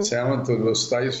27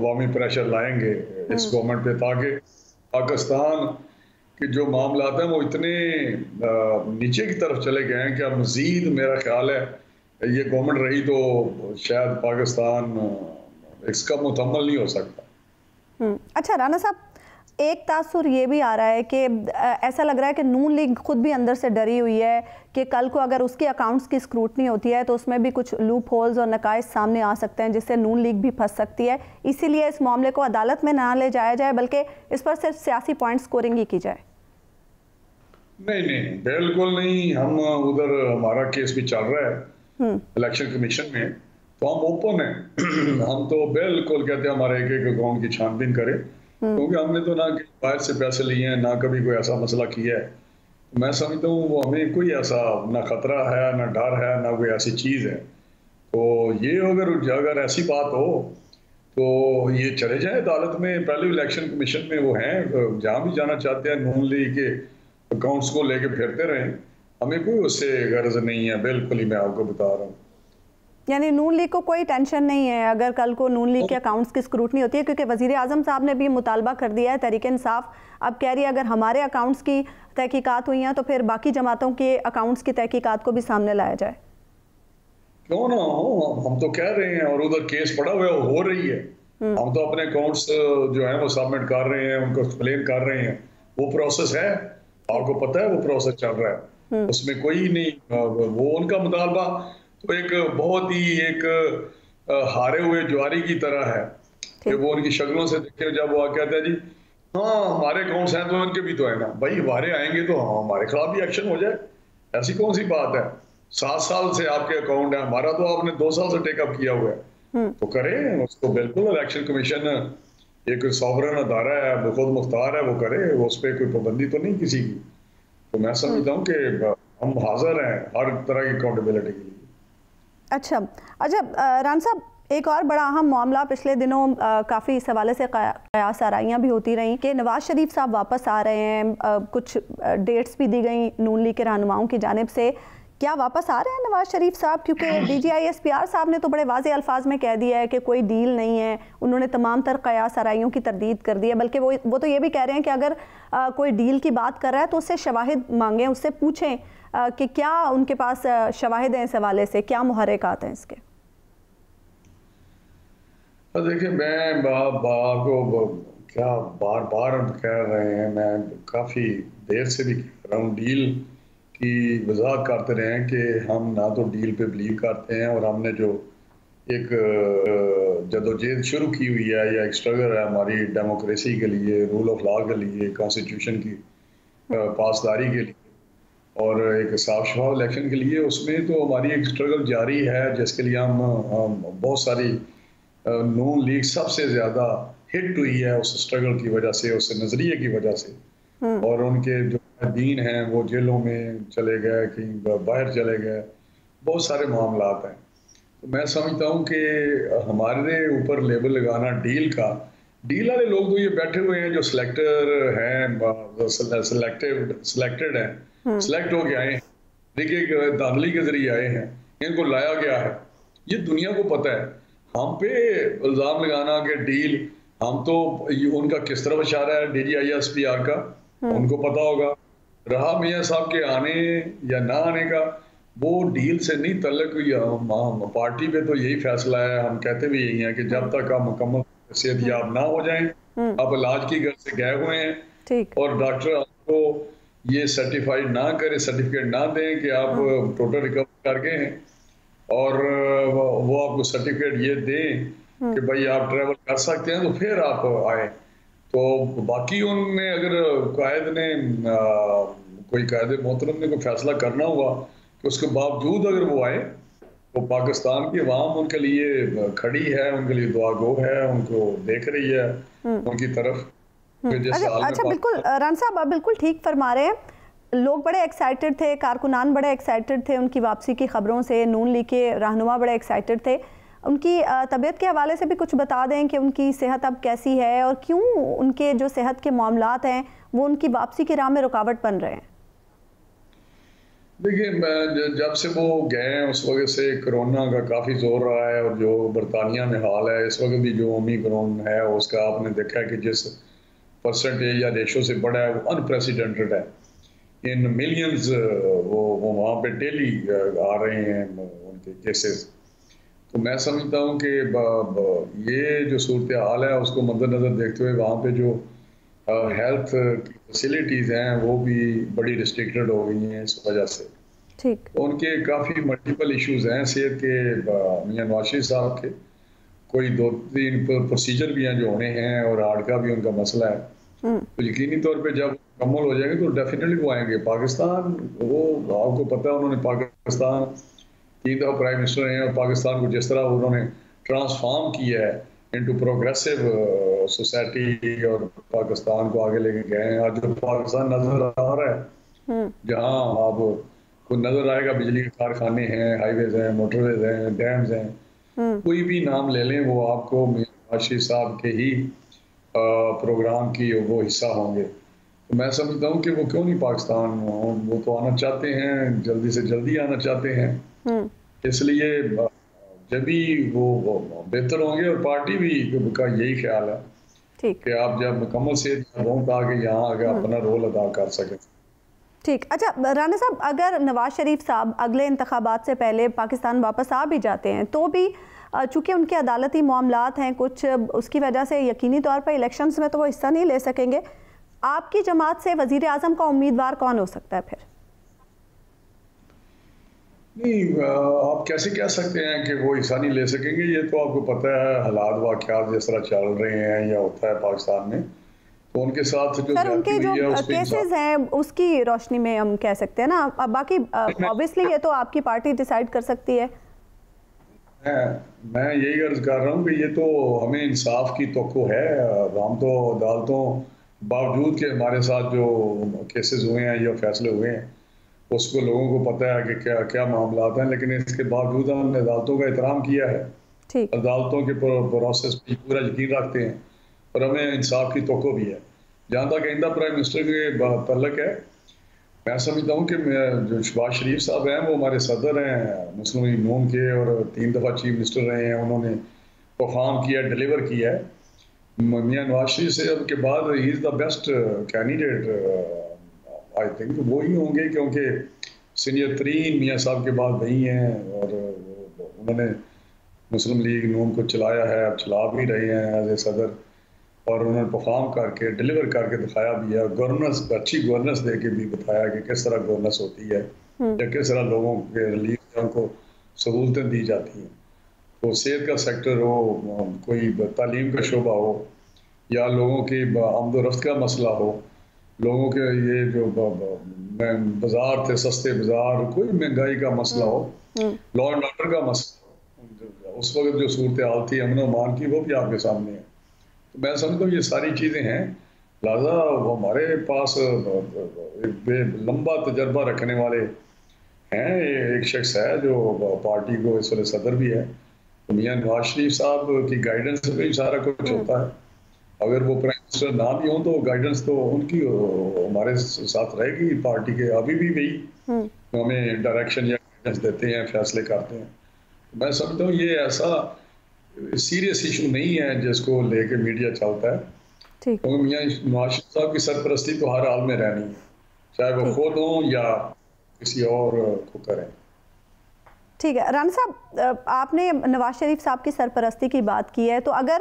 عوامی پریشر لائیں گے اس گورنمنٹ پہ تاکہ پاکستان کے جو معاملات ہیں وہ اتنے نیچے کی طرف چلے گئے ہیں کہ اب مزید میرا خیال ہے یہ گورنمنٹ رہی تو شاید پاکستان اس کا مکمل نہیں ہو سکتا۔ اچھا رانا صاحب، ایک تاثر یہ بھی آ رہا ہے کہ ایسا لگ رہا ہے کہ نون لیگ خود بھی اندر سے ڈری ہوئی ہے کہ کل کو اگر اس کے اکاؤنٹس کی اسکروٹنی ہوتی ہے تو اس میں بھی کچھ لوپ ہولز اور نقائص سامنے آ سکتے ہیں جس سے نون لیگ بھی پھنس سکتی ہے، اسی لیے اس معاملے کو عدالت میں نہ لے جایا جائے بلکہ اس پر صرف سیاسی پوائنٹ سکورنگ ہی کی جائے۔ نہیں بالکل نہیں، ہم ادھر ہمارا کیس بھی چل رہا ہے الیکشن کمیشن میں، تو ہم اوپن ہیں، ہم تو بالکل کہتے ہیں ہمارے ایک اکاؤنٹ کی چھان بین کرے، کیونکہ ہم نے تو نہ باہر سے پیسے لیے ہیں، نہ کبھی کوئی ایسا مسئلہ کیا ہے۔ میں سمجھتا ہوں وہ ہمیں کوئی ایسا نہ خطرہ ہے، نہ ڈر ہے، نہ کوئی ایسی چیز ہے۔ تو یہ اگر ایسی بات ہو تو یہ چلے جائیں عدالت میں، پہلے الیکشن کمیشن میں وہ ہیں، جہاں بھی جانا چاہتے ہیں نون لیگ کے اکاؤنٹس کو لے کے پھرتے رہیں، ہمیں کوئی اس سے غرض نہیں ہے، بالکل ہی میں آپ کو بتا رہا ہوں۔ یعنی نون لیگ کو کوئی ٹینشن نہیں ہے اگر کل کو نون لیگ کے اکاؤنٹس کی اسکروٹنی ہوتی ہے، کیونکہ وزیر اعظم صاحب نے بھی مطالبہ کر دیا ہے، تحریک انصاف اب کہہ رہی ہے اگر ہمارے اکاؤنٹس کی تحقیقات ہوئی ہیں تو پھر باقی جماعتوں کے اکاؤنٹس کی تحقیقات کو بھی سامنے لایا جائے۔ کیوں نہ ہو، ہم تو کہہ رہے ہیں، اور ادھر کیس پڑا ہوا ہے، وہ ہو رہی ہے، ہم تو اپنے اکاؤنٹس جو ہیں وہ سبمٹ کر رہے ہیں، ان کو ایکسپلین کر رہے ہیں، وہ پروسیس ہے، آپ کو پتہ ہے وہ پروسیس چل رہا ہے، اس میں کوئی نہیں، وہ ان کا مطالبہ تو ایک بہت ہی ایک ہارے ہوئے جواری کی طرح ہے کہ وہ ان کی شکلوں سے دیکھیں جب وہ کہتے ہیں جی ہاں ہمارے اکاؤنٹس ہیں تو ان کے بھی تو ہے نا، بھائی ہمارے آئیں گے تو ہمارے خلاف بھی ایکشن ہو جائے، ایسی کون سی بات ہے؟ 7 سال سے آپ کے اکاؤنٹ ہے، ہمارا تو آپ نے 2 سال سے ٹیک اپ کیا ہوا ہے، تو کریں اس کو، بالکل الیکشن کمیشن ایک سوورن ادارہ ہے، خود مختار ہے، وہ کرے، اس پہ کوئی پابندی تو نہیں کسی کی۔ تو میں سمجھتا ہوں کہ ہم حاضر ہیں ہر طرح کی اکاؤنٹیبلٹی کے لیے۔ اچھا ران صاحب، ایک اور بڑا اہم معاملہ پچھلے دنوں کافی اس حوالے سے قیاس آرائیاں بھی ہوتی رہیں کہ نواز شریف صاحب واپس آ رہے ہیں، کچھ ڈیٹس بھی دی گئیں نون لیگ کے رہنماؤں کی جانب سے، کیا واپس آ رہے ہیں نواز شریف صاحب؟ کیونکہ D G I S P R صاحب نے تو بڑے واضح الفاظ میں کہہ دیا ہے کہ کوئی ڈیل نہیں ہے، انہوں نے تمام تر قیاس آرائیوں کی تردید کر دی ہے، بلکہ وہ تو یہ بھی کہہ رہے ہیں کہ اگر کوئی ڈیل کی بات کر رہا ہے تو اس سے شواہد مانگیں، اس سے پوچھیں کہ کیا ان کے پاس شواہد ہیں اس حوالے سے، کیا محرکات ہیں اس کے؟ دیکھیں میں آپ کو کیا بار بار کہہ رہے ہیں، میں کافی دیر سے بھی کہہ رہا ہوں، ڈیل کی وضاحت کرتے رہے ہیں کہ ہم نہ تو ڈیل پہ بلیو کرتے ہیں، اور ہم نے جو ایک جدوجہد شروع کی ہوئی ہے یا ایک اسٹرگل ہے ہماری ڈیموکریسی کے لیے، رول آف لا کے لیے، کانسٹیٹیوشن کی پاسداری کے لیے اور ایک صاف شفاف الیکشن کے لیے، اس میں تو ہماری ایک اسٹرگل جاری ہے جس کے لیے ہم بہت ساری نون لیگ سب سے زیادہ ہٹ ہوئی ہے اس اسٹرگل کی وجہ سے، اس نظریے کی وجہ سے، اور ان کے جو دین ہیں وہ جیلوں میں چلے گئے، کہیں باہر چلے گئے، بہت سارے معاملات ہیں۔ تو میں سمجھتا ہوں کہ ہمارے اوپر لیبل لگانا ڈیل کا، ڈیل والے لوگ تو یہ بیٹھے ہوئے ہیں جو سلیکٹر ہیں، سلیکٹڈ ہیں، سلیکٹ ہو کے آئے ہیں، دیکھیے دھاندلی کے ذریعے آئے ہیں، ان کو لایا گیا ہے، یہ دنیا کو پتہ ہے۔ ہم پہ الزام لگانا کہ ڈیل، ہم تو ان کا کس طرف اشارہ ہے D G I S P R کا، ان کو پتا ہوگا، رہا میاں صاحب کے آنے یا نہ آنے کا، وہ ڈیل سے نہیں تعلق ہوئی، پارٹی پہ تو یہی فیصلہ ہے، ہم کہتے بھی یہی ہیں کہ جب تک آپ مکمل صحت یاب نہ ہو جائیں، آپ علاج کی گھر سے گئے ہوئے ہیں اور ڈاکٹر آپ کو یہ سرٹیفائیڈ نہ کرے، سرٹیفکیٹ نہ دیں کہ آپ ٹوٹل ریکور کر گئے ہیں، اور وہ آپ کو سرٹیفکیٹ یہ دیں کہ بھائی آپ ٹریول کر سکتے ہیں، تو پھر آپ آئیں۔ تو باقی ان نے اگر قائد نے کوئی قائد محترم نے کوئی فیصلہ کرنا ہوا کہ اس کے باوجود اگر وہ آئے، تو پاکستان کی عوام ان کے لیے کھڑی ہے، ان کے لیے دعا گو ہے، ان کو دیکھ رہی ہے ان کی طرف۔ اچھا بالکل ران صاحب، آپ بالکل ٹھیک فرما رہے ہیں، لوگ بڑے ایکسائٹڈ تھے، کارکنان بڑے ایکسائٹڈ تھے ان کی واپسی کی خبروں سے، نون لیگ کے رہنما بڑے ایکسائٹڈ تھے، ان کی طبیعت کے حوالے سے بھی کچھ بتا دیں کہ ان کی صحت اب کیسی ہے، اور کیوں ان کے جو صحت کے معاملات ہیں وہ ان کی واپسی کی راہ میں رکاوٹ بن رہے ہیں؟ دیکھیے جب سے وہ گئے ہیں اس وقت سے کرونا کا کافی زور رہا ہے، اور جو برطانیہ میں حال ہے اس وقت بھی، جو اومیکرون ہے اس کا آپ نے دیکھا ہے کہ جس پرسنٹیج یا ریشو سے بڑا ہے وہ انپریسیڈنٹڈ ہے. ان ملینز وہ وہاں پہ ڈیلی آ رہے ہیں ان کے کیسز. تو میں سمجھتا ہوں کہ یہ جو صورتحال ہے اس کو مد نظر دیکھتے ہوئے وہاں پہ جو ہیلتھ کی فیسلٹیز ہیں وہ بھی بڑی ریسٹرکٹڈ ہو گئی ہیں اس وجہ سے. ٹھیک. ان کے کافی ملٹیپل ایشوز ہیں صحت کے. میاں نواز شریف صاحب کے کوئی 2-3 پروسیجر بھی ہیں جو ہونے ہیں، اور ہارٹ کا بھی ان کا مسئلہ ہے. تو یقینی طور پہ جب مکمل ہو جائیں گے تو ڈیفینیٹلی وہ آئیں گے پاکستان. وہ آپ کو پتہ ہے انہوں نے پاکستان 3 دفعہ پرائم منسٹر ہیں، اور پاکستان کو جس طرح انہوں نے ٹرانسفارم کیا ہے انٹو پروگریسو سوسائٹی، اور پاکستان کو آگے لے کے گئے ہیں. آج جو پاکستان نظر آ رہا ہے، جہاں آپ کو نظر آئے گا بجلی کے کارخانے ہیں، ہائی ویز ہیں، موٹر ویز ہیں، ڈیمز ہیں، کوئی بھی نام لے لیں وہ آپ کو نواز شریف صاحب کے ہی پروگرام کی وہ حصہ ہوں گے. تو میں سمجھتا ہوں کہ وہ کیوں نہیں پاکستان، وہ تو آنا چاہتے ہیں، جلدی سے جلدی آنا چاہتے ہیں. اس لیے جب بھی وہ بہتر ہوں گے، اور پارٹی بھی کا یہی خیال ہے کہ آپ جب مکمل صحت ہوں تو آگے یہاں آگے اپنا رول ادا کر سکیں. ٹھیک. اچھا رانا صاحب، اگر نواز شریف صاحب اگلے انتخابات سے پہلے پاکستان واپس آ بھی جاتے ہیں تو بھی چونکہ ان کے عدالتی معاملات ہیں کچھ، اس کی وجہ سے یقینی طور پر الیکشنز میں تو وہ حصہ نہیں لے سکیں گے. آپ کی جماعت سے وزیر اعظم کا امیدوار کون ہو سکتا ہے پھر؟ نہیں، آپ کیسے کہہ سکتے ہیں کہ وہ حصہ نہیں لے سکیں گے؟ یہ تو آپ کو پتہ ہے حالات واقعات جس طرح چل رہے ہیں یا ہوتا ہے پاکستان میں، تو ان کے ساتھ جو سر ان کے جو کیسز ہیں اس کی روشنی میں ہم کہہ سکتے ہیں نا. باقی obviously یہ تو آپ کی پارٹی ڈیسائیڈ کر سکتی ہے. میں یہی عرض کر رہا ہوں کہ یہ تو ہمیں انصاف کی توقع ہے. ہم تو عدالتوں باوجود کہ ہمارے ساتھ جو کیسز ہوئے ہیں یا فیصلے ہوئے ہیں اس کو لوگوں کو پتہ ہے کہ کیا کیا معاملات ہیں، لیکن اس کے باوجود ہم نے عدالتوں کا احترام کیا ہے، عدالتوں کے پروسیس پہ پورا یقین رکھتے ہیں، اور ہمیں انصاف کی توقع بھی ہے. جہاں تک آئندہ پرائم منسٹر کے تعلق ہے، میں سمجھتا ہوں کہ جو شہباز شریف صاحب ہیں وہ ہمارے صدر ہیں مسلم لیگ نون کے، اور 3 دفعہ چیف منسٹر رہے ہیں. انہوں نے پرفارم کیا، ڈیلیور کیا ہے. میاں نواز شریف صاحب کے بعد ہی is the best candidate I think وہی ہوں گے، کیونکہ سینئر ترین میاں صاحب کے بعد وہی ہیں، اور انہوں نے مسلم لیگ نون کو چلایا ہے، اب چلا بھی رہے ہیں ایز اے صدر، اور انہوں نے پرفارم کر کے ڈیلیور کر کے دکھایا بھی ہے. گورننس، اچھی گورننس دے کے بھی بتایا کہ کس طرح گورننس ہوتی ہے، یا کس طرح لوگوں کے ریلیف ان کو سہولتیں دی جاتی ہیں. تو صحت کا سیکٹر ہو، کوئی تعلیم کا شعبہ ہو، یا لوگوں کی آمد و رفت کا مسئلہ ہو، لوگوں کے یہ جو بازار تھے سستے بازار، کوئی مہنگائی کا مسئلہ ہو، لا اینڈ آرڈر کا مسئلہ ہو، اس وقت جو صورتحال تھی امن و امان کی وہ بھی آپ کے سامنے ہے. تو میں سمجھتا ہوں یہ ساری چیزیں ہیں. لہٰذا وہ ہمارے پاس ایک لمبا تجربہ رکھنے والے ہیں. ایک شخص ہے جو پارٹی کو اس وقت صدر بھی ہے، تو میاں نواز شریف صاحب کی گائیڈنس پہ ہی سارا کچھ ہوتا ہے. اگر وہ پرائم منسٹر نہ بھی ہوں تو گائیڈنس تو ان کی ہمارے ساتھ رہے گی. پارٹی کے ابھی بھی وہی ہمیں ڈائریکشن یا گائیڈنس دیتے ہیں، فیصلے کرتے ہیں. میں سمجھتا ہوں یہ ایسا سیریس ایشو نہیں ہے جس کو لے کے میڈیا چلتا ہے. کیونکہ میاں نواز شریف صاحب کی سرپرستی تو ہر حال میں رہنی ہے، چاہے وہ خود ہوں یا کسی اور کو کریں. ٹھیک ہے رانا صاحب، آپ نے نواز شریف صاحب کی سرپرستی کی بات کی ہے، تو اگر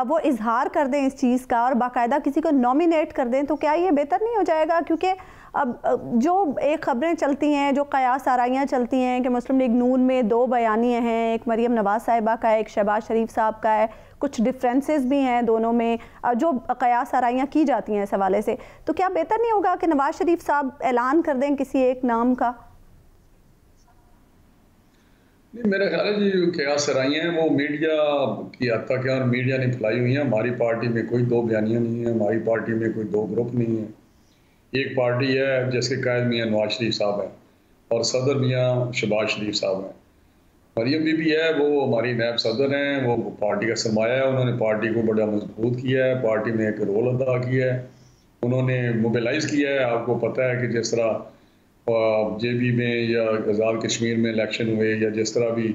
وہ اظہار کر دیں اس چیز کا اور باقاعدہ کسی کو نومینیٹ کر دیں تو کیا یہ بہتر نہیں ہو جائے گا؟ کیونکہ اب جو ایک خبریں چلتی ہیں، جو قیاس آرائیاں چلتی ہیں کہ مسلم لیگ نون میں 2 بیانیے ہیں، ایک مریم نواز صاحبہ کا ہے، ایک شہباز شریف صاحب کا ہے، کچھ ڈفرینسز بھی ہیں دونوں میں، جو قیاس آرائیاں کی جاتی ہیں اس حوالے سے، تو کیا بہتر نہیں ہوگا کہ نواز شریف صاحب اعلان کر دیں کسی ایک نام کا؟ میرا خیال ہے جو قیاس آرائیاں ہیں وہ میڈیا کی حد تک ہے، اور میڈیا نے پھیلائی ہوئی ہیں. ہماری پارٹی میں کوئی 2 بیانیاں نہیں ہیں، ہماری پارٹی میں کوئی 2 گروپ نہیں ہیں. ایک پارٹی ہے جس کے قائد میاں نواز شریف صاحب ہیں اور صدر میاں شہباز شریف صاحب ہیں. مریم بی بی ہے، وہ ہماری نائب صدر ہیں، وہ پارٹی کا سرمایہ ہے. انہوں نے پارٹی کو بڑا مضبوط کیا ہے، پارٹی میں ایک رول ادا کیا ہے، انہوں نے موبیلائز کیا ہے. آپ کو پتہ ہے کہ جس طرح JB میں یا آزاد کشمیر میں الیکشن ہوئے یا جس طرح بھی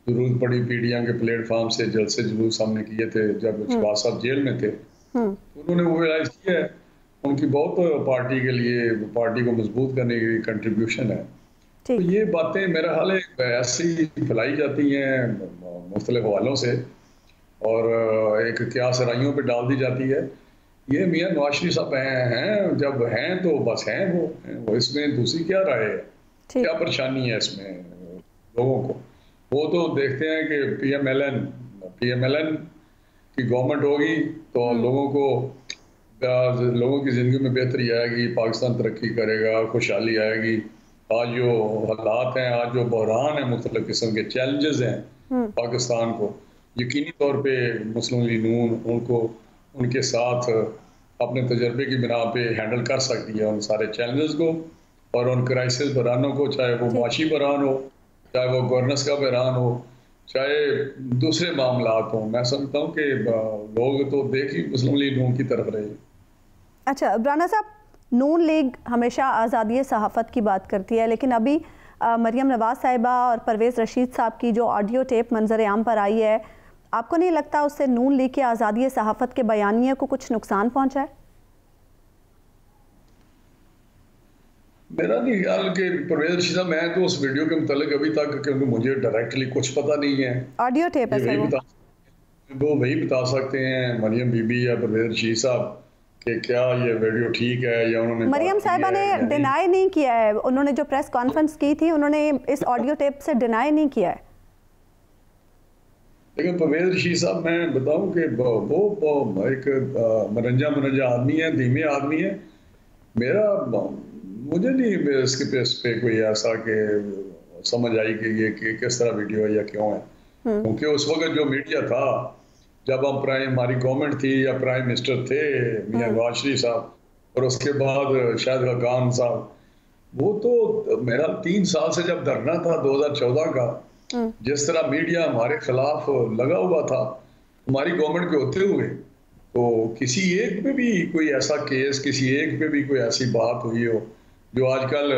ضرورت پڑی PDM کے پلیٹ فارم سے جلسے جلوس ہم نے کیے تھے جب شہباز صاحب جیل میں تھے، انہوں نے موبلائز کیا ہے. ان کی بہت پارٹی کے لیے، پارٹی کو مضبوط کرنے کی کنٹریبیوشن ہے. تو یہ باتیں میرا حال ہے ایسی پھیلائی جاتی ہیں مختلف حوالوں سے اور ایک کیا سرائیوں پہ ڈال دی جاتی ہے. یہ میاں نواز شریف صاحب ہیں، جب ہیں تو بس ہیں، وہ اس میں دوسری کیا رائے ہے، کیا پریشانی ہے اس میں لوگوں کو. وہ تو دیکھتے ہیں کہ پی ایم ایل این کی گورنمنٹ ہوگی تو لوگوں کی زندگی میں بہتری آئے گی، پاکستان ترقی کرے گا، خوشحالی آئے گی. آج جو حالات ہیں، آج جو بحران ہیں، مختلف قسم کے چیلنجز ہیں پاکستان کو، یقینی طور پہ مسلم لیگ نون ان کے ساتھ اپنے تجربے کی بنا پہ ہینڈل کر سکتی ہے ان سارے چیلنجز کو اور ان کرائسس بحرانوں کو، چاہے وہ معاشی بحران ہو، چاہے وہ گورننس کا بحران ہو، چاہے دوسرے معاملات ہوں. میں سمجھتا ہوں کہ لوگ تو دیکھ ہی مسلم لیگ نون کی طرف رہے. اچھا رانا صاحب، نون لیگ ہمیشہ آزادی صحافت کی بات کرتی ہے، لیکن ابھی مریم نواز صاحبہ اور پرویز رشید صاحب کی جو آڈیو ٹیپ منظر عام پر آئی ہے، آپ کو نہیں لگتا اس سے نون لیگ کے آزادی صحافت کے بیانیے کو کچھ نقصان پہنچا ہے؟ میرا نہیں خیال کہ پرویز رشید صاحب، میں تو اس ویڈیو کے متعلق ابھی تک کیونکہ مجھے ڈائریکٹلی کچھ پتہ نہیں ہے، آڈیو ٹیپ ہے وہ وہی بتا سکتے ہیں مریم بی بی یا پرویز رشید صاحب کہ کیا یہ ویڈیو ٹھیک ہے یا انہوں نے. مریم صاحبہ نے ڈینائی نہیں کیا ہے، انہوں نے جو پریس کانفرنس کی تھی انہوں نے اس آڈیو ٹیپ سے ڈینائی نہیں کیا ہے. لیکن پرویز رشید صاحب میں بتاؤں کہ وہ ایک مرنجا آدمی ہے، دھیمے آدمی ہے. مجھے نہیں اس کے پہ کوئی ایسا کہ سمجھ آئی کہ یہ کس طرح ویڈیو ہے یا کیوں ہے. کیونکہ اس وقت جو میڈیا تھا، جب ہماری گورنمنٹ تھی یا پرائم منسٹر تھے میاں نواز شریف صاحب اور اس کے بعد شاہد خاقان صاحب، وہ تو میرا 3 سال سے جب دھرنا تھا 2014 کا، جس طرح میڈیا ہمارے خلاف لگا ہوا تھا ہماری گورنمنٹ کے ہوتے ہوئے، تو کسی ایک پہ بھی کوئی ایسا کیس، کسی ایک پہ بھی کوئی ایسی بات ہوئی ہو جو آج کل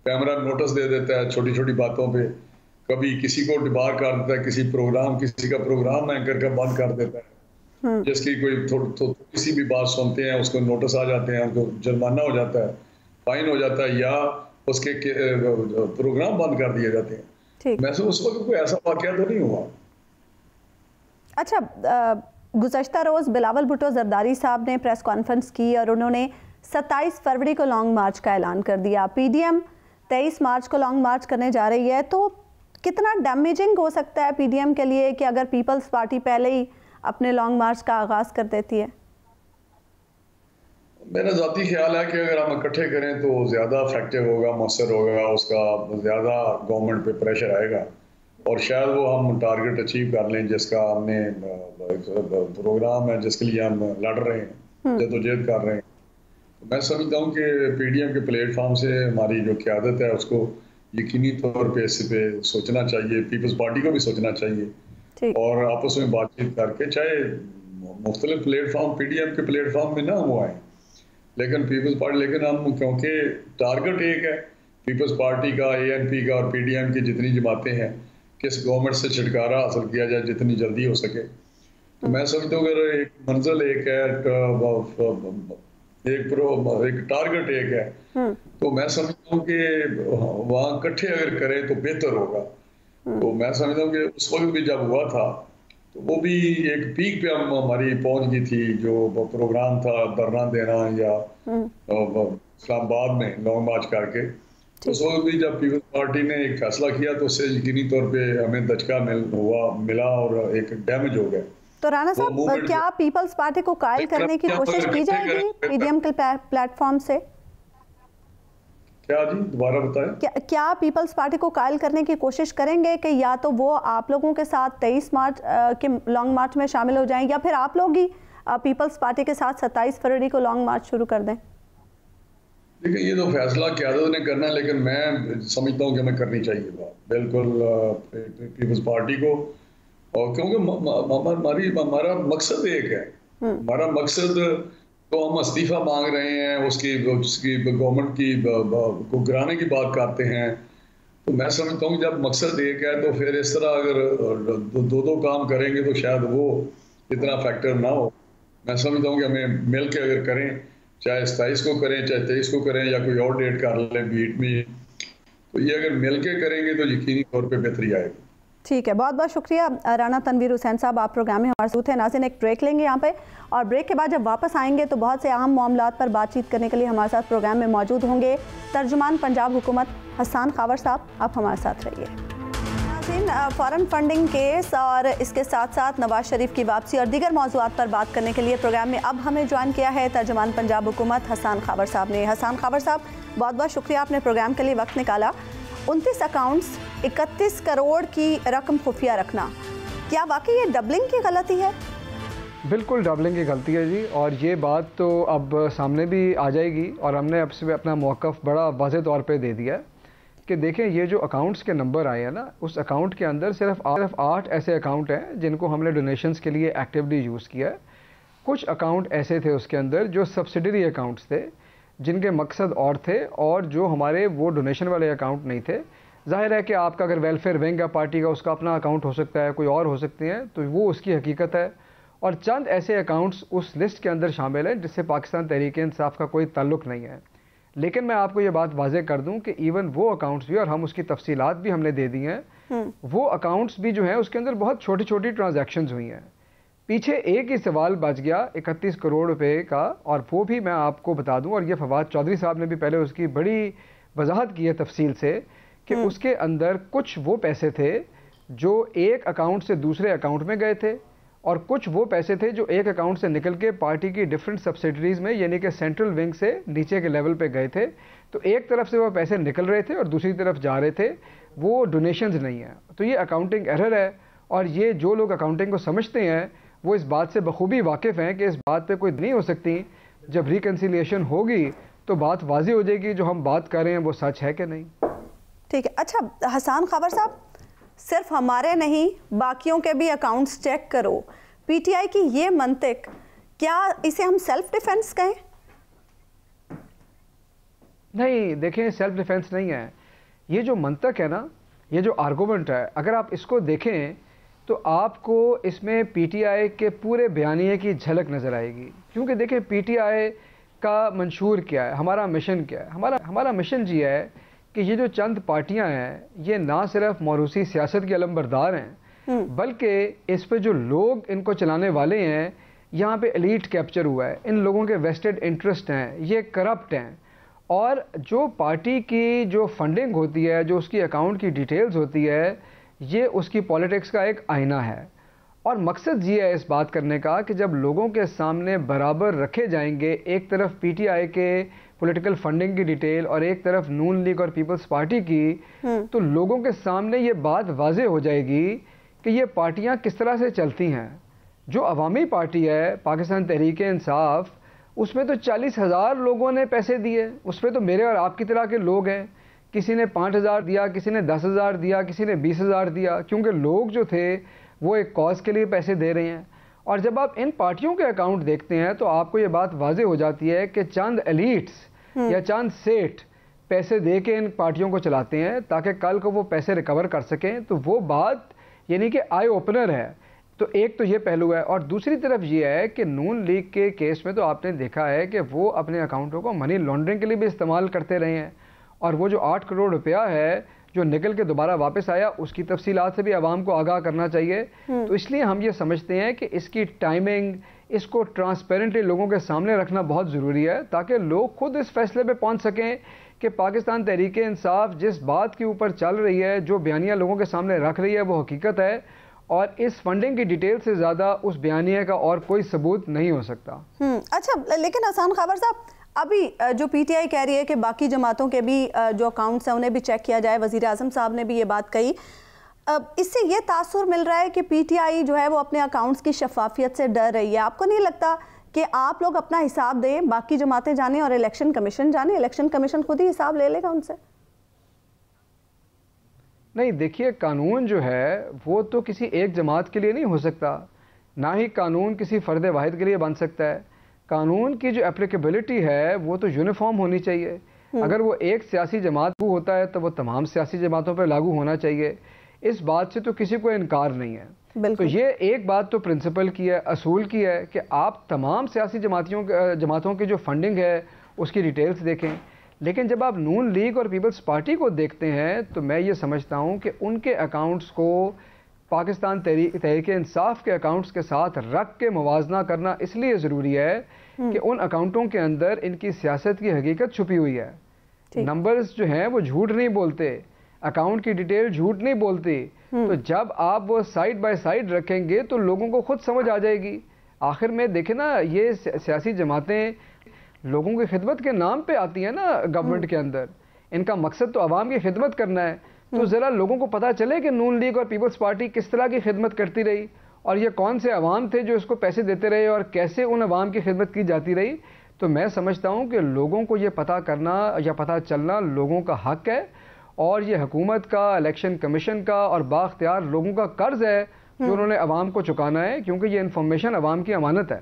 کیمرہ نوٹس دے دیتا ہے چھوٹی چھوٹی باتوں پہ، کبھی کسی کو ڈبار کر دیتا ہے، کسی کا پروگرام اینکر کا بند کر دیتا ہے، جس کی کوئی تھوڑی سی بھی بات سنتے ہیں اس کو نوٹس آ جاتے ہیں، اس کو جرمانہ ہو جاتا ہے، فائن ہو جاتا ہے، یا اس کے پروگرام بند کر دیے جاتے ہیں. ویسے اس وقت کوئی ایسا واقعہ تو نہیں ہوا. اچھا، گزشتہ روز بلاول بھٹو زرداری صاحب نے پریس کانفرنس کی اور انہوں نے 27 فروری کو لانگ مارچ کا اعلان کر دیا. PDM 23 مارچ کو لانگ مارچ کرنے جا رہی ہے، تو کتنا ڈیمیجنگ ہو سکتا ہے PDM کے لیے کہ اگر پیپلز پارٹی پہلے ہی اپنے لانگ مارچ کا آغاز کر دیتی ہے؟ میرا ذاتی خیال ہے کہ اگر ہم اکٹھے کریں تو زیادہ افیکٹو ہوگا، مؤثر ہوگا، اس کا زیادہ گورنمنٹ پہ پریشر آئے گا اور شاید وہ ہم ٹارگٹ اچیو کر لیں جس کا ہم نے پروگرام ہے، جس کے لیے ہم لڑ رہے ہیں، جدوجہد کر رہے ہیں. میں سمجھتا ہوں کہ PDM کے پلیٹ فارم سے ہماری جو قیادت ہے اس کو یقینی طور پہ اس پہ سوچنا چاہیے، پیپلز پارٹی کو بھی سوچنا چاہیے اور آپس میں بات چیت کر کے، چاہے مختلف پلیٹ فارم PDM کے پلیٹ فارم میں نہ ہوا ہے لیکن پیپلز پارٹی، لیکن ہم کیونکہ ٹارگٹ ایک ہے پیپلز پارٹی کا، ANP کا اور PDM کی جتنی جماعتیں ہیں، کس گورنمنٹ سے چھٹکارا حاصل کیا جائے جتنی جلدی ہو سکے. تو میں سمجھتا ہوں اگر ایک منزل ایک ہے، ایک ٹارگٹ ایک ہے، تو میں سمجھتا ہوں کہ وہاں اکٹھے اگر کریں تو بہتر ہوگا. تو میں سمجھتا ہوں کہ اس وقت بھی جب ہوا تھا تو وہ بھی ایک پیک پہ ہماری پہنچ گئی تھی، جو پروگرام تھا دھرنا دینا یا اسلام آباد میں لانگ مارچ کر کے. اس وقت بھی جب پیپلز پارٹی نے ایک فیصلہ کیا تو اس سے یقینی طور پہ ہمیں دھچکا ملا اور ایک ڈیمیج ہو گیا. تو رانا صاحب، کیا پیپلز پارٹی کو قائل کرنے کی کوشش کی جائے گی PDM کے پلیٹ فارم سے؟ کیا جی دوبارہ بتائیں. کیا پیپلز پارٹی کو قائل کرنے کی کوشش کریں گے کہ یا تو وہ آپ لوگوں کے ساتھ 23 مارچ کے لانگ مارچ میں شامل ہو جائیں یا پھر آپ لوگ ہی پیپلز پارٹی کے ساتھ 27 فروری کو لانگ مارچ شروع کر دیں؟ دیکھیں یہ تو فیصلہ قیادت نے کرنا ہے، لیکن میں سمجھتا ہوں کہ ہمیں کرنی چاہیے بات بالکل پیپلز پارٹی کو، اور کیونکہ ہمارا مقصد ایک ہے. ہمارا مقصد تو ہم استعفیٰ مانگ رہے ہیں، اس کی گورنمنٹ کی کو گرانے کی بات کرتے ہیں. تو میں سمجھتا ہوں جب مقصد ایک ہے تو پھر اس طرح اگر دو کام کریں گے تو شاید وہ اتنا فیکٹر نہ ہو. میں سمجھتا ہوں کہ ہمیں مل کے اگر کریں، چاہے 27 کو کریں چاہے 23 کو کریں یا کوئی اور ڈیٹ کر لیں بیٹ میں، تو یہ اگر مل کے کریں گے تو یقینی طور پہ بہتری آئے گی. ٹھیک ہے، بہت بہت شکریہ رانا تنویر حسین صاحب، آپ پروگرام میں ہمارے ساتھ ہیں. ناظرین ایک بریک لیں گے یہاں پہ، اور بریک کے بعد جب واپس آئیں گے تو بہت سے اہم معاملات پر بات چیت کرنے کے لیے ہمارے ساتھ پروگرام میں موجود ہوں گے ترجمان پنجاب حکومت حسان خاور صاحب. آپ ہمارے ساتھ رہیے. ناظرین، فارن فنڈنگ کیس اور اس کے ساتھ ساتھ نواز شریف کی واپسی اور دیگر موضوعات پر بات کرنے کے لیے پروگرام میں اب ہمیں جوائن کیا ہے ترجمان پنجاب حکومت حسان خاور صاحب نے. حسان خاور صاحب، بہت بہت شکریہ، آپ نے پروگرام کے لیے وقت نکالا. 29 اکاؤنٹس، 31 کروڑ کی رقم خفیہ رکھنا، کیا واقعی یہ ڈبلنگ کی غلطی ہے؟ بالکل ڈبلنگ کی غلطی ہے جی، اور یہ بات تو اب سامنے بھی آ جائے گی، اور ہم نے اب سے اپنا موقف بڑا واضح طور پہ دے دیا ہے کہ دیکھیں یہ جو اکاؤنٹس کے نمبر آئے ہیں نا، اس اکاؤنٹ کے اندر صرف 8 ایسے اکاؤنٹ ہیں جن کو ہم نے ڈونیشنز کے لیے ایکٹیولی یوز کیا ہے. کچھ اکاؤنٹ ایسے تھے اس کے اندر جو سبسڈری اکاؤنٹس تھے جن کے مقصد اور تھے، اور جو ہمارے وہ ڈونیشن والے اکاؤنٹ نہیں تھے. ظاہر ہے کہ آپ کا اگر ویلفیئر ونگ ہے پارٹی کا، اس کا اپنا اکاؤنٹ ہو سکتا ہے، کوئی اور ہو سکتے ہیں، تو وہ اس کی حقیقت ہے. اور چند ایسے اکاؤنٹس اس لسٹ کے اندر شامل ہیں جس سے پاکستان تحریک انصاف کا کوئی تعلق نہیں ہے. لیکن میں آپ کو یہ بات واضح کر دوں کہ ایون وہ اکاؤنٹس بھی، اور ہم اس کی تفصیلات بھی ہم نے دے دی ہیں، وہ اکاؤنٹس بھی جو ہیں اس کے اندر بہت چھوٹی چھوٹی ٹرانزیکشنز ہوئی ہیں. پیچھے ایک ہی سوال بچ گیا 31 کروڑ روپے کا، اور وہ بھی میں آپ کو بتا دوں، اور یہ فواد چودھری صاحب نے بھی پہلے اس کی بڑی وضاحت کی ہے تفصیل سے، کہ اس کے اندر کچھ وہ پیسے تھے جو ایک اکاؤنٹ سے دوسرے اکاؤنٹ میں گئے تھے، اور کچھ وہ پیسے تھے جو ایک اکاؤنٹ سے نکل کے پارٹی کی ڈیفرنٹ سبسیڈریز میں، یعنی کہ سینٹرل ونگ سے نیچے کے لیول پہ گئے تھے. تو ایک طرف سے وہ پیسے نکل رہے تھے اور دوسری طرف جا رہے تھے، وہ ڈونیشنز نہیں ہیں. تو یہ اکاؤنٹنگ ایرر ہے، اور یہ جو لوگ اکاؤنٹنگ کو سمجھتے ہیں وہ اس بات سے بخوبی واقف ہیں کہ اس بات پہ کوئی نہیں ہو سکتی. جب ریکنسیلیشن ہوگی تو بات واضح ہو جائے گی جو ہم بات کر رہے ہیں وہ سچ ہے کہ نہیں. ٹھیک ہے. اچھا حسان خاور صاحب، صرف ہمارے نہیں باقیوں کے بھی اکاؤنٹس چیک کرو، پی ٹی آئی کی یہ منطق، کیا اسے ہم سیلف ڈیفنس کہیں؟ نہیں، دیکھیں سیلف ڈیفنس نہیں ہے. یہ جو منطق ہے نا، یہ جو آرگومنٹ ہے، اگر آپ اس کو دیکھیں تو آپ کو اس میں پی ٹی آئی کے پورے بیانیے کی جھلک نظر آئے گی. کیونکہ دیکھیں پی ٹی آئی کا منشور کیا ہے، ہمارا مشن کیا ہے. ہمارا مشن یہ ہے کہ یہ جو چند پارٹیاں ہیں یہ نہ صرف موروثی سیاست کے علمبردار ہیں، بلکہ اس پہ جو لوگ ان کو چلانے والے ہیں، یہاں پہ ایلیٹ کیپچر ہوا ہے، ان لوگوں کے ویسٹڈ انٹرسٹ ہیں، یہ کرپٹ ہیں. اور جو پارٹی کی جو فنڈنگ ہوتی ہے، جو اس کی اکاؤنٹ کی ڈیٹیلز ہوتی ہے، یہ اس کی پالیٹکس کا ایک آئینہ ہے. اور مقصد یہ ہے اس بات کرنے کا کہ جب لوگوں کے سامنے برابر رکھے جائیں گے، ایک طرف پی ٹی آئی کے پولیٹیکل فنڈنگ کی ڈیٹیل اور ایک طرف نون لیگ اور پیپلز پارٹی کی، تو لوگوں کے سامنے یہ بات واضح ہو جائے گی کہ یہ پارٹیاں کس طرح سے چلتی ہیں. جو عوامی پارٹی ہے پاکستان تحریک انصاف، اس میں تو 40,000 لوگوں نے پیسے دیے، اس میں تو میرے اور آپ کی طرح کے لوگ ہیں. کسی نے 5,000 دیا، کسی نے 10,000 دیا، کسی نے 20,000 دیا، کیونکہ لوگ جو تھے وہ ایک کاز کے لیے پیسے دے رہے ہیں. اور جب آپ ان پارٹیوں کے اکاؤنٹ دیکھتے ہیں تو آپ کو یہ بات واضح ہو جاتی ہے کہ چند ایلیٹس یا چند سیٹ پیسے دے کے ان پارٹیوں کو چلاتے ہیں تاکہ کل کو وہ پیسے ریکور کر سکیں. تو وہ بات یعنی کہ آئی اوپنر ہے. تو ایک تو یہ پہلو ہے، اور دوسری طرف یہ ہے کہ نون لیگ کے کیس میں تو آپ نے دیکھا ہے کہ وہ اپنے اکاؤنٹوں کو منی لانڈرنگ کے لیے بھی استعمال کرتے رہے ہیں. اور وہ جو 8 کروڑ روپیہ ہے جو نکل کے دوبارہ واپس آیا، اس کی تفصیلات سے بھی عوام کو آگاہ کرنا چاہیے. تو اس لیے ہم یہ سمجھتے ہیں کہ اس کی ٹائمنگ، اس کو ٹرانسپیرنٹلی لوگوں کے سامنے رکھنا بہت ضروری ہے تاکہ لوگ خود اس فیصلے پہ پہنچ سکیں کہ پاکستان تحریک انصاف جس بات کے اوپر چل رہی ہے، جو بیانیہ لوگوں کے سامنے رکھ رہی ہے، وہ حقیقت ہے. اور اس فنڈنگ کی ڈیٹیل سے زیادہ اس بیانیہ کا اور کوئی ثبوت نہیں ہو سکتا. اچھا، لیکن حسان خاور صاحب، ابھی جو پی ٹی آئی کہہ رہی ہے کہ باقی جماعتوں کے بھی جو اکاؤنٹس ہیں انہیں بھی چیک کیا جائے، وزیر اعظم صاحب نے بھی یہ بات کہی، اس سے یہ تاثر مل رہا ہے کہ پی ٹی آئی جو ہے وہ اپنے اکاؤنٹس کی شفافیت سے ڈر رہی ہے. آپ کو نہیں لگتا کہ آپ لوگ اپنا حساب دیں، باقی جماعتیں جانیں اور الیکشن کمیشن جانے، الیکشن کمیشن خود ہی حساب لے لے گا ان سے؟ نہیں، دیکھیے قانون جو ہے وہ تو کسی ایک جماعت کے لیے نہیں ہو سکتا، نہ ہی قانون کسی فرد واحد کے لیے بن سکتا ہے. قانون کی جو اپلیکیبلٹی ہے وہ تو یونیفارم ہونی چاہیے. اگر وہ ایک سیاسی جماعت کو ہوتا ہے تو وہ تمام سیاسی جماعتوں پہ لاگو ہونا چاہیے. اس بات سے تو کسی کو انکار نہیں ہے. تو یہ ایک بات تو پرنسپل کی ہے, اصول کی ہے کہ آپ تمام سیاسی جماعتوں کی جو فنڈنگ ہے اس کی ڈیٹیلز دیکھیں. لیکن جب آپ نون لیگ اور پیپلز پارٹی کو دیکھتے ہیں تو میں یہ سمجھتا ہوں کہ ان کے اکاؤنٹس کو پاکستان تحریک انصاف کے اکاؤنٹس کے ساتھ رکھ کے موازنہ کرنا اس لیے ضروری ہے کہ ان اکاؤنٹوں کے اندر ان کی سیاست کی حقیقت چھپی ہوئی ہے. نمبرز جو ہیں وہ جھوٹ نہیں بولتے, اکاؤنٹ کی ڈیٹیل جھوٹ نہیں بولتی. تو جب آپ وہ سائڈ بائی سائڈ رکھیں گے تو لوگوں کو خود سمجھ آ جائے گی. آخر میں دیکھیں نا, یہ سیاسی جماعتیں لوگوں کی خدمت کے نام پہ آتی ہیں نا گورنمنٹ کے اندر. ان کا مقصد تو عوام کی خدمت کرنا ہے. تو ذرا لوگوں کو پتہ چلے کہ نون لیگ اور پیپلز پارٹی کس طرح کی خدمت کرتی رہی, اور یہ کون سے عوام تھے جو اس کو پیسے دیتے رہے, اور کیسے ان عوام کی خدمت کی جاتی رہی. تو میں سمجھتا ہوں کہ لوگوں کو یہ پتہ کرنا یا پتہ چلنا لوگوں کا حق ہے, اور یہ حکومت کا, الیکشن کمیشن کا اور بااختیار لوگوں کا قرض ہے جو انہوں نے عوام کو چکانا ہے, کیونکہ یہ انفارمیشن عوام کی امانت ہے.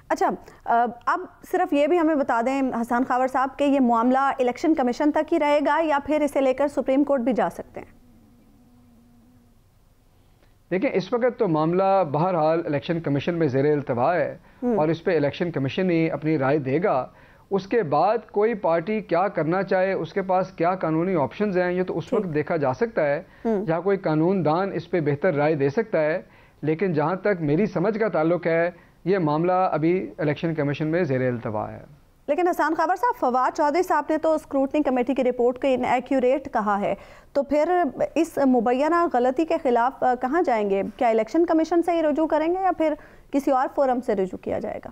اچھا, اب صرف یہ بھی ہمیں بتا دیں حسان خاور صاحب کہ یہ معاملہ الیکشن کمیشن تک ہی رہے گا یا پھر اسے لے کر سپریم کورٹ بھی جا سکتے ہیں؟ دیکھیں, اس وقت تو معاملہ بہرحال الیکشن کمیشن میں زیر التوا ہے, اور اس پہ الیکشن کمیشن ہی اپنی رائے دے گا. اس کے بعد کوئی پارٹی کیا کرنا چاہے, اس کے پاس کیا قانونی آپشنز ہیں, یہ تو اس وقت دیکھا جا سکتا ہے, یا کوئی قانون دان اس پہ بہتر رائے دے سکتا ہے. لیکن جہاں تک میری سمجھ کا تعلق ہے, یہ معاملہ ابھی الیکشن کمیشن میں زیر التوا ہے. لیکن حسان خاور صاحب, فواد چودھری صاحب نے تو اسکروٹنی کمیٹی کی رپورٹ کو ان ایکیوریٹ کہا ہے, تو پھر اس مبینہ غلطی کے خلاف کہاں جائیں گے؟ کیا الیکشن کمیشن سے ہی رجوع کریں گے یا پھر کسی اور فورم سے رجوع کیا جائے گا؟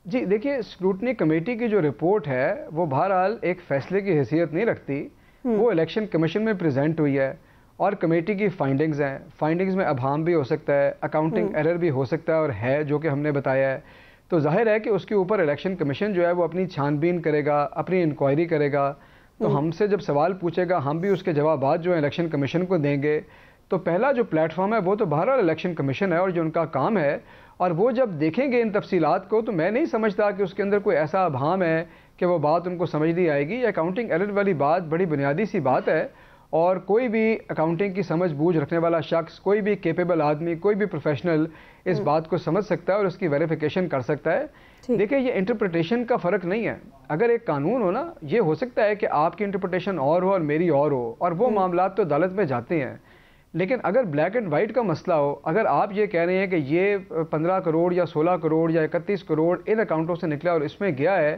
جی دیکھیے, اسکروٹنی کمیٹی کی جو رپورٹ ہے وہ بہرحال ایک فیصلے کی حیثیت نہیں رکھتی. وہ الیکشن کمیشن میں پریزنٹ ہوئی ہے, اور کمیٹی کی فائنڈنگز ہیں. فائنڈنگز میں ابہام بھی ہو سکتا ہے, اکاؤنٹنگ ایرر بھی ہو سکتا ہے, اور ہے جو کہ ہم نے بتایا ہے. تو ظاہر ہے کہ اس کے اوپر الیکشن کمیشن جو ہے وہ اپنی چھان بین کرے گا, اپنی انکوائری کرے گا. تو ہم سے جب سوال پوچھے گا, ہم بھی اس کے جوابات جو ہیں الیکشن کمیشن کو دیں گے. تو پہلا جو پلیٹ فارم ہے وہ تو بہرحال الیکشن کمیشن ہے, اور جو ان کا کام ہے, اور وہ جب دیکھیں گے ان تفصیلات کو, تو میں نہیں سمجھتا کہ اس کے اندر کوئی ایسا ابہام ہے کہ وہ بات ان کو سمجھ نہیں آئے گی. یہ اکاؤنٹنگ ایرر والی بات بڑی بنیادی سی بات ہے, اور کوئی بھی اکاؤنٹنگ کی سمجھ بوجھ رکھنے والا شخص, کوئی بھی کیپیبل آدمی, کوئی بھی پروفیشنل اس بات کو سمجھ سکتا ہے اور اس کی ویریفیکیشن کر سکتا ہے. دیکھیں, یہ انٹرپریٹیشن کا فرق نہیں ہے. اگر ایک قانون ہو نا, یہ ہو سکتا ہے کہ آپ کی انٹرپریٹیشن اور ہو اور میری اور ہو, اور وہ معاملات تو عدالت میں جاتے ہیں. لیکن اگر بلیک اینڈ وائٹ کا مسئلہ ہو, اگر آپ یہ کہہ رہے ہیں کہ یہ 15 کروڑ یا 16 کروڑ یا 31 کروڑ ان اکاؤنٹوں سے نکلا اور اس میں گیا ہے,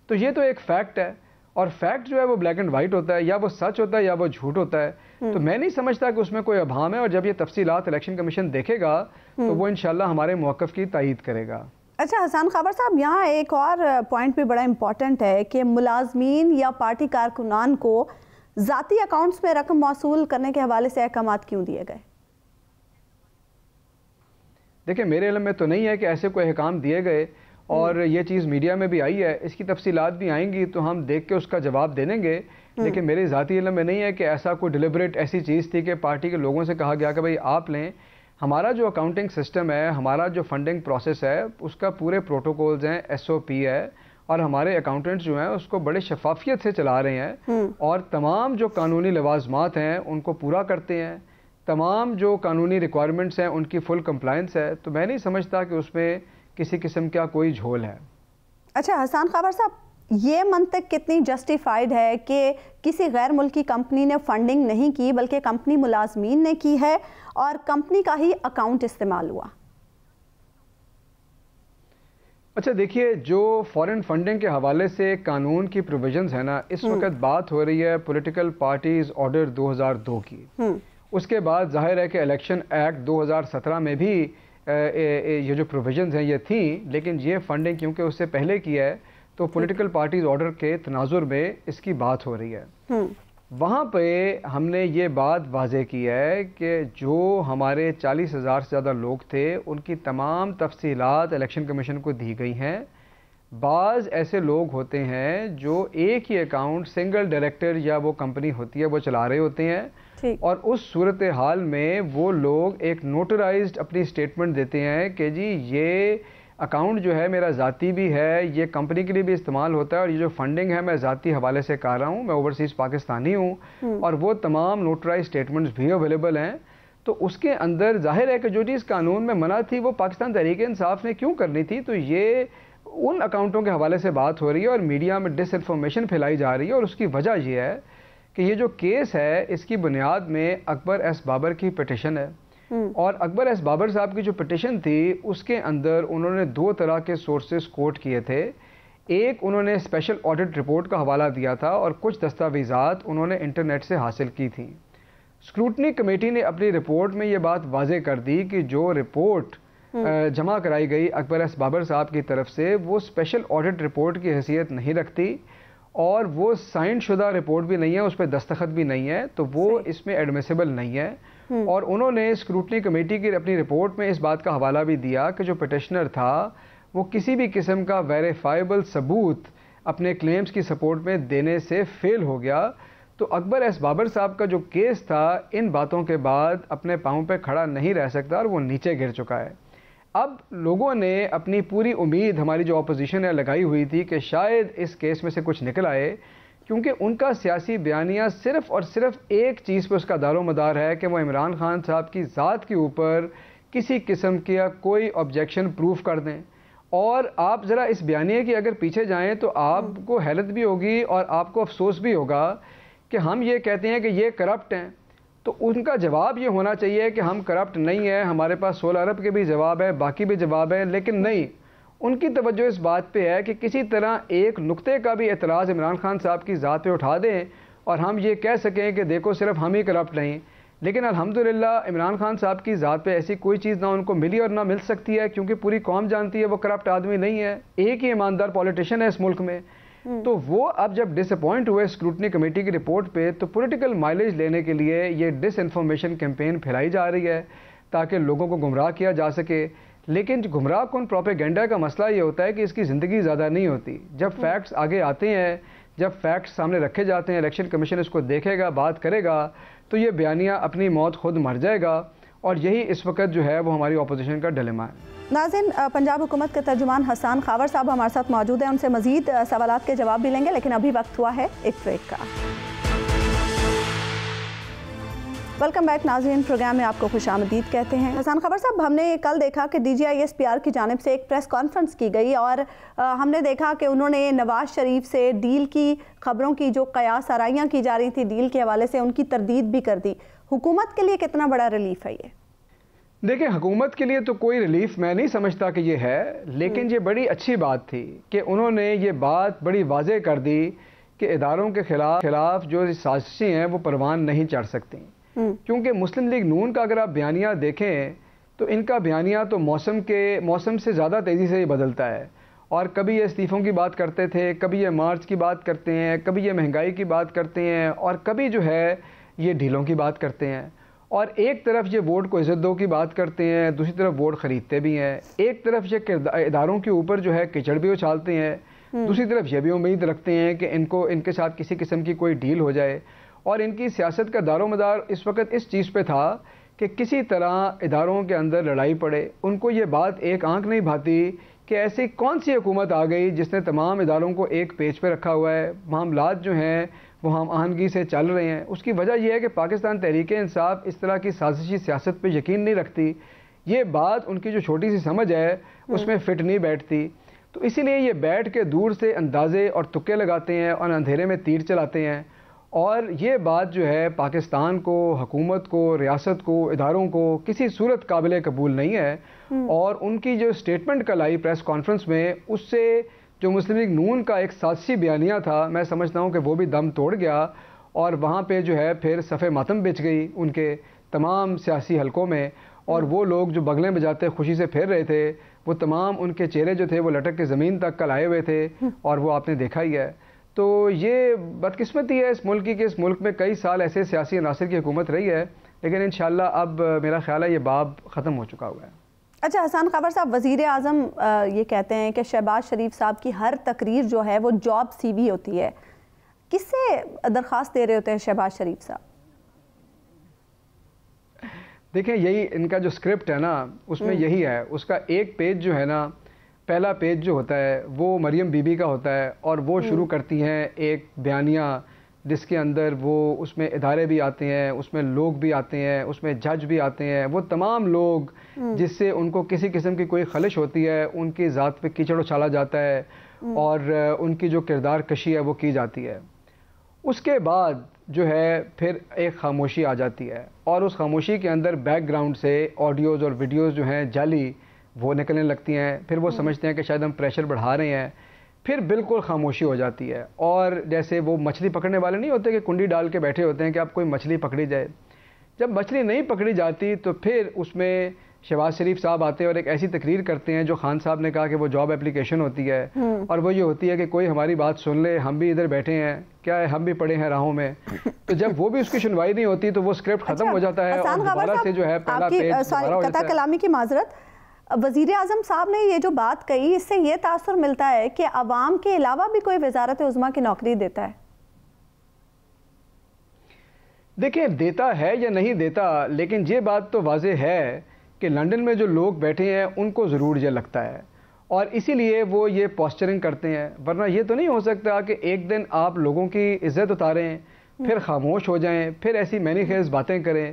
تو یہ تو ایک فیکٹ ہے, اور فیکٹ جو ہے وہ بلیک اینڈ وائٹ ہوتا ہے, یا وہ سچ ہوتا ہے یا وہ جھوٹ ہوتا ہے. تو میں نہیں سمجھتا کہ اس میں کوئی ابہام ہے, اور جب یہ تفصیلات الیکشن کمیشن دیکھے گا تو وہ انشاءاللہ ہمارے موقف کی تائید کرے گا. اچھا حسان خاور صاحب, یہاں ایک اور پوائنٹ بھی بڑا امپورٹنٹ ہے کہ ملازمین یا پارٹی کارکنان کو ذاتی اکاؤنٹس میں رقم موصول کرنے کے حوالے سے احکامات کیوں دیے گئے؟ دیکھیں, میرے علم میں تو نہیں ہے کہ ایسے کوئی احکام دیے گئے, اور یہ چیز میڈیا میں بھی آئی ہے, اس کی تفصیلات بھی آئیں گی تو ہم دیکھ کے اس کا جواب دے دیں گے. لیکن میرے ذاتی علم میں نہیں ہے کہ ایسا کوئی ڈیلیبریٹ ایسی چیز تھی کہ پارٹی کے لوگوں سے کہا گیا کہ بھئی آپ لیں. ہمارا جو اکاؤنٹنگ سسٹم ہے, ہمارا جو فنڈنگ پروسیس ہے, اس کا پورے پروٹوکولز ہیں, SOP ہے, اور ہمارے اکاؤنٹنٹس جو ہیں اس کو بڑے شفافیت سے چلا رہے ہیں, اور تمام جو قانونی لوازمات ہیں ان کو پورا کرتے ہیں. تمام جو قانونی ریکوائرمنٹس ہیں ان کی فل کمپلائنس ہے. تو میں نہیں سمجھتا کہ اس میں کسی قسم کا کوئی جھول ہے. اچھا حسان خاور صاحب, یہ منطق کتنی جسٹیفائڈ ہے کہ کسی غیر ملکی کمپنی نے فنڈنگ نہیں کی بلکہ کمپنی ملازمین نے کی ہے اور کمپنی کا ہی اکاؤنٹ استعمال ہوا؟ اچھا دیکھیے, جو فارن فنڈنگ کے حوالے سے قانون کی پروویژنز ہیں نا, اس وقت بات ہو رہی ہے پولیٹیکل پارٹیز آرڈر 2002 کی. اس کے بعد ظاہر ہے کہ الیکشن ایکٹ 2017 میں بھی یہ جو پروویژنز ہیں یہ تھیں, لیکن یہ فنڈنگ کیونکہ اس سے پہلے کی ہے تو پولیٹیکل پارٹیز آرڈر کے تناظر میں اس کی بات ہو رہی ہے. وہاں پہ ہم نے یہ بات واضح کی ہے کہ جو ہمارے 40,000 سے زیادہ لوگ تھے ان کی تمام تفصیلات الیکشن کمیشن کو دی گئی ہیں. بعض ایسے لوگ ہوتے ہیں جو ایک ہی اکاؤنٹ سنگل ڈائریکٹر یا وہ کمپنی ہوتی ہے وہ چلا رہے ہوتے ہیں, اور اس صورتحال میں وہ لوگ ایک نوٹرائزڈ اپنی سٹیٹمنٹ دیتے ہیں کہ جی یہ اکاؤنٹ جو ہے میرا ذاتی بھی ہے, یہ کمپنی کے لیے بھی استعمال ہوتا ہے, اور یہ جو فنڈنگ ہے میں ذاتی حوالے سے کر رہا ہوں, میں اوورسیز پاکستانی ہوں, اور وہ تمام نوٹرائز اسٹیٹمنٹس بھی اویلیبل ہیں. تو اس کے اندر ظاہر ہے کہ جو چیز قانون میں منع تھی وہ پاکستان تحریک انصاف نے کیوں کرنی تھی. تو یہ ان اکاؤنٹوں کے حوالے سے بات ہو رہی ہے اور میڈیا میں ڈس انفارمیشن پھیلائی جا رہی ہے, اور اس کی وجہ یہ ہے کہ یہ جو کیس ہے اس کی بنیاد میں اکبر ایس بابر کی پٹیشن ہے, اور اکبر ایس بابر صاحب کی جو پٹیشن تھی اس کے اندر انہوں نے 2 طرح کے سورسز کوٹ کیے تھے. ایک انہوں نے اسپیشل آڈٹ رپورٹ کا حوالہ دیا تھا, اور کچھ دستاویزات انہوں نے انٹرنیٹ سے حاصل کی تھیں. اسکروٹنی کمیٹی نے اپنی رپورٹ میں یہ بات واضح کر دی کہ جو رپورٹ جمع کرائی گئی اکبر ایس بابر صاحب کی طرف سے وہ اسپیشل آڈٹ رپورٹ کی حیثیت نہیں رکھتی, اور وہ سائن شدہ رپورٹ بھی نہیں ہے, اس پہ دستخط بھی نہیں ہے, تو وہ اس میں ایڈمیسیبل نہیں ہے. اور انہوں نے اسکروٹنی کمیٹی کی اپنی رپورٹ میں اس بات کا حوالہ بھی دیا کہ جو پٹیشنر تھا وہ کسی بھی قسم کا ویریفائبل ثبوت اپنے کلیمز کی سپورٹ میں دینے سے فیل ہو گیا. تو اکبر ایس بابر صاحب کا جو کیس تھا ان باتوں کے بعد اپنے پاؤں پہ کھڑا نہیں رہ سکتا, اور وہ نیچے گر چکا ہے. اب لوگوں نے اپنی پوری امید, ہماری جو اپوزیشن ہے, لگائی ہوئی تھی کہ شاید اس کیس میں سے کچھ نکل آئے, کیونکہ ان کا سیاسی بیانیہ صرف اور صرف ایک چیز پہ اس کا دار و مدار ہے کہ وہ عمران خان صاحب کی ذات کے اوپر کسی قسم کا کوئی آبجیکشن پروف کر دیں. اور آپ ذرا اس بیانیے کی اگر پیچھے جائیں تو آپ کو حیرت بھی ہوگی اور آپ کو افسوس بھی ہوگا کہ ہم یہ کہتے ہیں کہ یہ کرپٹ ہیں, تو ان کا جواب یہ ہونا چاہیے کہ ہم کرپٹ نہیں ہیں, ہمارے پاس 16 ارب کے بھی جواب ہے, باقی بھی جواب ہیں, لیکن نہیں, ان کی توجہ اس بات پہ ہے کہ کسی طرح ایک نقطے کا بھی اعتراض عمران خان صاحب کی ذات پہ اٹھا دیں اور ہم یہ کہہ سکیں کہ دیکھو صرف ہم ہی کرپٹ نہیں. لیکن الحمدللہ عمران خان صاحب کی ذات پہ ایسی کوئی چیز نہ ان کو ملی اور نہ مل سکتی ہے, کیونکہ پوری قوم جانتی ہے وہ کرپٹ آدمی نہیں ہے, ایک ہی ایماندار پولیٹیشین ہے اس ملک میں. تو وہ اب جب ڈس اپوائنٹ ہوئے اسکروٹنی کمیٹی کی رپورٹ پہ, تو پولیٹیکل مائلیج لینے کے لیے یہ ڈس انفارمیشن کیمپین پھیلائی جا رہی ہے تاکہ لوگوں کو گمراہ کیا جا سکے. لیکن گمراہ کن پروپیگنڈا کا مسئلہ یہ ہوتا ہے کہ اس کی زندگی زیادہ نہیں ہوتی. جب فیکٹس آگے آتے ہیں, جب فیکٹس سامنے رکھے جاتے ہیں, الیکشن کمیشن اس کو دیکھے گا, بات کرے گا, تو یہ بیانیہ اپنی موت خود مر جائے گا, اور یہی اس وقت جو ہے وہ ہماری اپوزیشن کا ڈیلیما ہے. ناظرین, پنجاب حکومت کے ترجمان حسان خاور صاحب ہمارے ساتھ موجود ہیں, ان سے مزید سوالات کے جواب بھی لیں گے, لیکن ابھی وقت ہوا ہے ایک بریک کا. ویلکم بیک ناظرین, پروگرام میں آپ کو خوش آمدید کہتے ہیں. حسان خاور صاحب, ہم نے کل دیکھا کہ DGISPR کی جانب سے ایک پریس کانفرنس کی گئی, اور ہم نے دیکھا کہ انہوں نے نواز شریف سے ڈیل کی خبروں کی جو قیاس آرائیاں کی جا رہی تھی ڈیل کے حوالے سے, ان کی تردید بھی کر دی. حکومت کے لیے کتنا بڑا ریلیف ہے یہ؟ دیکھیں, حکومت کے لیے تو کوئی ریلیف میں نہیں سمجھتا کہ یہ ہے, لیکن یہ بڑی اچھی بات تھی کہ انہوں نے یہ بات بڑی واضح کر دی کہ اداروں کے خلاف جو سازشیں ہیں وہ پروان نہیں چڑھ سکتی. کیونکہ مسلم لیگ نون کا اگر آپ بیانیہ دیکھیں تو ان کا بیانیہ تو موسم سے زیادہ تیزی سے ہی بدلتا ہے, اور کبھی یہ استعفوں کی بات کرتے تھے, کبھی یہ مارچ کی بات کرتے ہیں, کبھی یہ مہنگائی کی بات کرتے ہیں, اور کبھی جو ہے یہ ڈھیلوں کی بات کرتے ہیں. اور ایک طرف یہ ووٹ کو عزت دو کی بات کرتے ہیں, دوسری طرف ووٹ خریدتے بھی ہیں. ایک طرف یہ اداروں کے اوپر جو ہے کچڑ بھی اچھالتے ہیں, دوسری طرف یہ بھی امید رکھتے ہیں کہ ان کے ساتھ کسی قسم کی کوئی ڈیل ہو جائے. اور ان کی سیاست کا دار و مدار اس وقت اس چیز پہ تھا کہ کسی طرح اداروں کے اندر لڑائی پڑے. ان کو یہ بات ایک آنکھ نہیں بھاتی کہ ایسی کون سی حکومت آ گئی جس نے تمام اداروں کو ایک پیج پہ رکھا ہوا ہے, معاملات جو ہیں وہ ہم آہنگی سے چل رہے ہیں. اس کی وجہ یہ ہے کہ پاکستان تحریک انصاف اس طرح کی سازشی سیاست پہ یقین نہیں رکھتی. یہ بات ان کی جو چھوٹی سی سمجھ ہے اس میں فٹ نہیں بیٹھتی. تو اسی لیے یہ بیٹھ کے دور سے اندازے اور تکے لگاتے ہیں اور اندھیرے میں تیر چلاتے ہیں. اور یہ بات جو ہے پاکستان کو, حکومت کو, ریاست کو, اداروں کو کسی صورت قابل قبول نہیں ہے. اور ان کی جو اسٹیٹمنٹ کل آئی پریس کانفرنس میں, اس سے جو مسلم لیگ نون کا ایک سازشی بیانیہ تھا, میں سمجھتا ہوں کہ وہ بھی دم توڑ گیا, اور وہاں پہ جو ہے پھر صف ماتم بچ گئی ان کے تمام سیاسی حلقوں میں. اور وہ لوگ جو بغلیں بجاتے خوشی سے پھیر رہے تھے, وہ تمام ان کے چہرے جو تھے وہ لٹک کے زمین تک کل آئے ہوئے تھے, اور وہ آپ نے دیکھا ہی ہے. تو یہ بدقسمتی ہے اس ملک کی کہ اس ملک میں کئی سال ایسے سیاسی عناصر کی حکومت رہی ہے, لیکن انشاءاللہ اب میرا خیال ہے یہ باب ختم ہو چکا ہوا ہے. اچھا حسان خاور صاحب, وزیر اعظم یہ کہتے ہیں کہ شہباز شریف صاحب کی ہر تقریر جو ہے وہ جاب سی وی ہوتی ہے. کس سے درخواست دے رہے ہوتے ہیں شہباز شریف صاحب؟ دیکھیں, یہی ان کا جو اسکرپٹ ہے نا اس میں یہی ہے, اس کا ایک پیج جو ہے نا پہلا پیج جو ہوتا ہے وہ مریم بی بی کا ہوتا ہے، اور وہ شروع کرتی ہیں ایک بیانیہ جس کے اندر وہ اس میں ادارے بھی آتے ہیں، اس میں لوگ بھی آتے ہیں، اس میں جج بھی آتے ہیں، وہ تمام لوگ جس سے ان کو کسی قسم کی کوئی خلش ہوتی ہے ان کی ذات پہ کیچڑ اچھالا جاتا ہے اور ان کی جو کردار کشی ہے وہ کی جاتی ہے۔ اس کے بعد جو ہے پھر ایک خاموشی آ جاتی ہے، اور اس خاموشی کے اندر بیک گراؤنڈ سے آڈیوز اور ویڈیوز جو ہیں جعلی وہ نکلنے لگتی ہیں، پھر وہ سمجھتے ہیں کہ شاید ہم پریشر بڑھا رہے ہیں، پھر بالکل خاموشی ہو جاتی ہے۔ اور جیسے وہ مچھلی پکڑنے والے نہیں ہوتے کہ کنڈی ڈال کے بیٹھے ہوتے ہیں کہ اب کوئی مچھلی پکڑی جائے، جب مچھلی نہیں پکڑی جاتی تو پھر اس میں شہباز شریف صاحب آتے ہیں اور ایک ایسی تقریر کرتے ہیں جو خان صاحب نے کہا کہ وہ جاب اپلیکیشن ہوتی ہے، اور وہ یہ ہوتی ہے کہ کوئی ہماری بات سن لے، ہم بھی ادھر بیٹھے ہیں، کیا ہے ہم بھی پڑے ہیں راہوں میں، تو جب وہ بھی اس کی سنوائی نہیں ہوتی تو وہ اسکرپٹ ختم ہو جاتا ہے اور دوبارہ سے جو ہے پہلا پیج دوبارہ ہو جاتا ہے۔ کلامی کی معذرت، وزیر اعظم صاحب نے یہ جو بات کہی اس سے یہ تاثر ملتا ہے کہ عوام کے علاوہ بھی کوئی وزارت عظمیٰ کی نوکری دیتا ہے۔ دیکھیں دیتا ہے یا نہیں دیتا، لیکن یہ بات تو واضح ہے کہ لنڈن میں جو لوگ بیٹھے ہیں ان کو ضرور یہ لگتا ہے، اور اسی لیے وہ یہ پوسچرنگ کرتے ہیں، ورنہ یہ تو نہیں ہو سکتا کہ ایک دن آپ لوگوں کی عزت اتاریں پھر خاموش ہو جائیں، پھر ایسی مینی خیز باتیں کریں،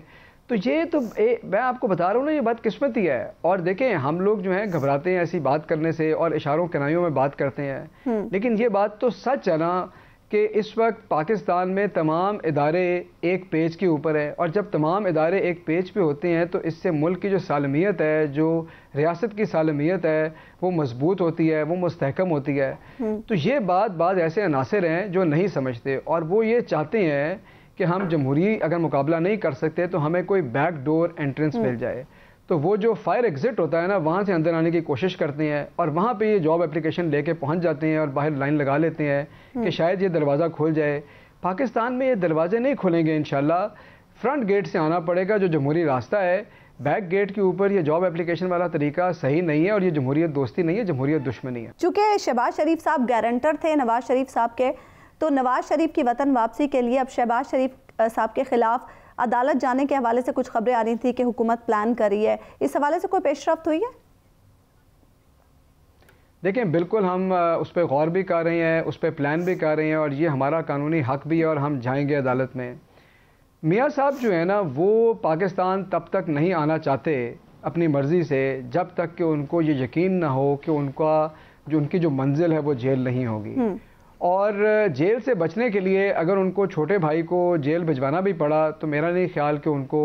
تو یہ تو میں آپ کو بتا رہا ہوں نا، یہ بات قسمتی ہے۔ اور دیکھیں ہم لوگ جو ہیں گھبراتے ہیں ایسی بات کرنے سے اور اشاروں کنائیوں میں بات کرتے ہیں، لیکن یہ بات تو سچ ہے نا کہ اس وقت پاکستان میں تمام ادارے ایک پیج کے اوپر ہے، اور جب تمام ادارے ایک پیج پہ ہوتے ہیں تو اس سے ملک کی جو سالمیت ہے، جو ریاست کی سالمیت ہے، وہ مضبوط ہوتی ہے، وہ مستحکم ہوتی ہے۔ تو یہ بعض ایسے عناصر ہیں جو نہیں سمجھتے، اور وہ یہ چاہتے ہیں کہ ہم جمہوری اگر مقابلہ نہیں کر سکتے تو ہمیں کوئی بیک ڈور انٹرنس مل جائے، تو وہ جو فائر ایگزٹ ہوتا ہے نا وہاں سے اندر آنے کی کوشش کرتے ہیں، اور وہاں پہ یہ جاب اپلیکیشن لے کے پہنچ جاتے ہیں اور باہر لائن لگا لیتے ہیں کہ شاید یہ دروازہ کھول جائے۔ پاکستان میں یہ دروازے نہیں کھلیں گے انشاءاللہ، فرنٹ گیٹ سے آنا پڑے گا جو جمہوری راستہ ہے، بیک گیٹ کے اوپر یہ جاب اپلیکیشن والا طریقہ صحیح نہیں ہے، اور یہ جمہوریت دوستی نہیں ہے، جمہوریت دشمنی ہے۔ چونکہ شہباز شریف صاحب گارنٹر تھے نواز شریف صاحب کے، تو نواز شریف کی وطن واپسی کے لیے اب شہباز شریف صاحب کے خلاف عدالت جانے کے حوالے سے کچھ خبریں آ رہی تھی کہ حکومت پلان کر رہی ہے، اس حوالے سے کوئی پیش رفت ہوئی ہے؟ دیکھیں بالکل ہم اس پہ غور بھی کر رہے ہیں، اس پہ پلان بھی کر رہے ہیں، اور یہ ہمارا قانونی حق بھی ہے، اور ہم جائیں گے عدالت میں۔ میاں صاحب جو ہے نا وہ پاکستان تب تک نہیں آنا چاہتے اپنی مرضی سے جب تک کہ ان کو یہ یقین نہ ہو کہ ان کی جو منزل ہے وہ جیل نہیں ہوگی، اور جیل سے بچنے کے لیے اگر ان کو چھوٹے بھائی کو جیل بھجوانا بھی پڑا تو میرا نہیں خیال کہ ان کو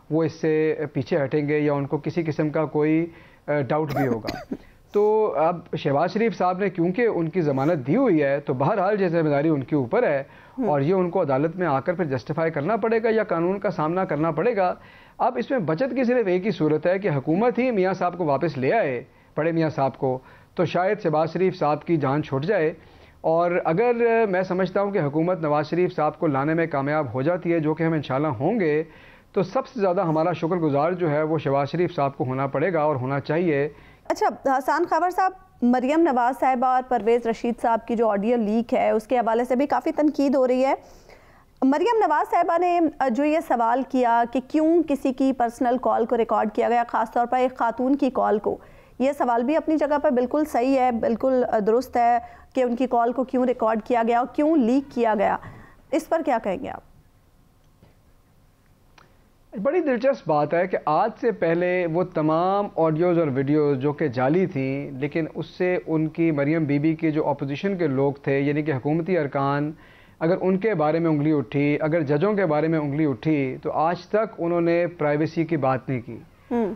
وہ اس سے پیچھے ہٹیں گے یا ان کو کسی قسم کا کوئی ڈاؤٹ بھی ہوگا۔ تو اب شہباز شریف صاحب نے کیونکہ ان کی ضمانت دی ہوئی ہے تو بہرحال یہ ذمہ داری ان کے اوپر ہے، اور یہ ان کو عدالت میں آ کر پھر جسٹیفائی کرنا پڑے گا یا قانون کا سامنا کرنا پڑے گا۔ اب اس میں بچت کی صرف ایک ہی صورت ہے کہ حکومت ہی میاں صاحب کو واپس لے آئے، بڑے میاں صاحب کو، تو شاید شہباز شریف صاحب کی جان چھوٹ جائے۔ اور اگر میں سمجھتا ہوں کہ حکومت نواز شریف صاحب کو لانے میں کامیاب ہو جاتی ہے، جو کہ ہم انشاءاللہ ہوں گے، تو سب سے زیادہ ہمارا شکر گزار جو ہے وہ شہباز شریف صاحب کو ہونا پڑے گا اور ہونا چاہیے۔ اچھا حسان خاور صاحب، مریم نواز صاحبہ اور پرویز رشید صاحب کی جو آڈیو لیک ہے اس کے حوالے سے بھی کافی تنقید ہو رہی ہے۔ مریم نواز صاحبہ نے جو یہ سوال کیا کہ کیوں کسی کی پرسنل کال کو ریکارڈ کیا گیا، خاص طور پر ایک خاتون کی کال کو، یہ سوال بھی اپنی جگہ پر بالکل صحیح ہے، بالکل درست ہے کہ ان کی کال کو کیوں ریکارڈ کیا گیا اور کیوں لیک کیا گیا، اس پر کیا کہیں گے آپ؟ بڑی دلچسپ بات ہے کہ آج سے پہلے وہ تمام آڈیوز اور ویڈیوز جو کہ جعلی تھیں، لیکن اس سے ان کی مریم بی بی کے جو اپوزیشن کے لوگ تھے یعنی کہ حکومتی ارکان، اگر ان کے بارے میں انگلی اٹھی، اگر ججوں کے بارے میں انگلی اٹھی، تو آج تک انہوں نے پرائیویسی کی بات نہیں کی،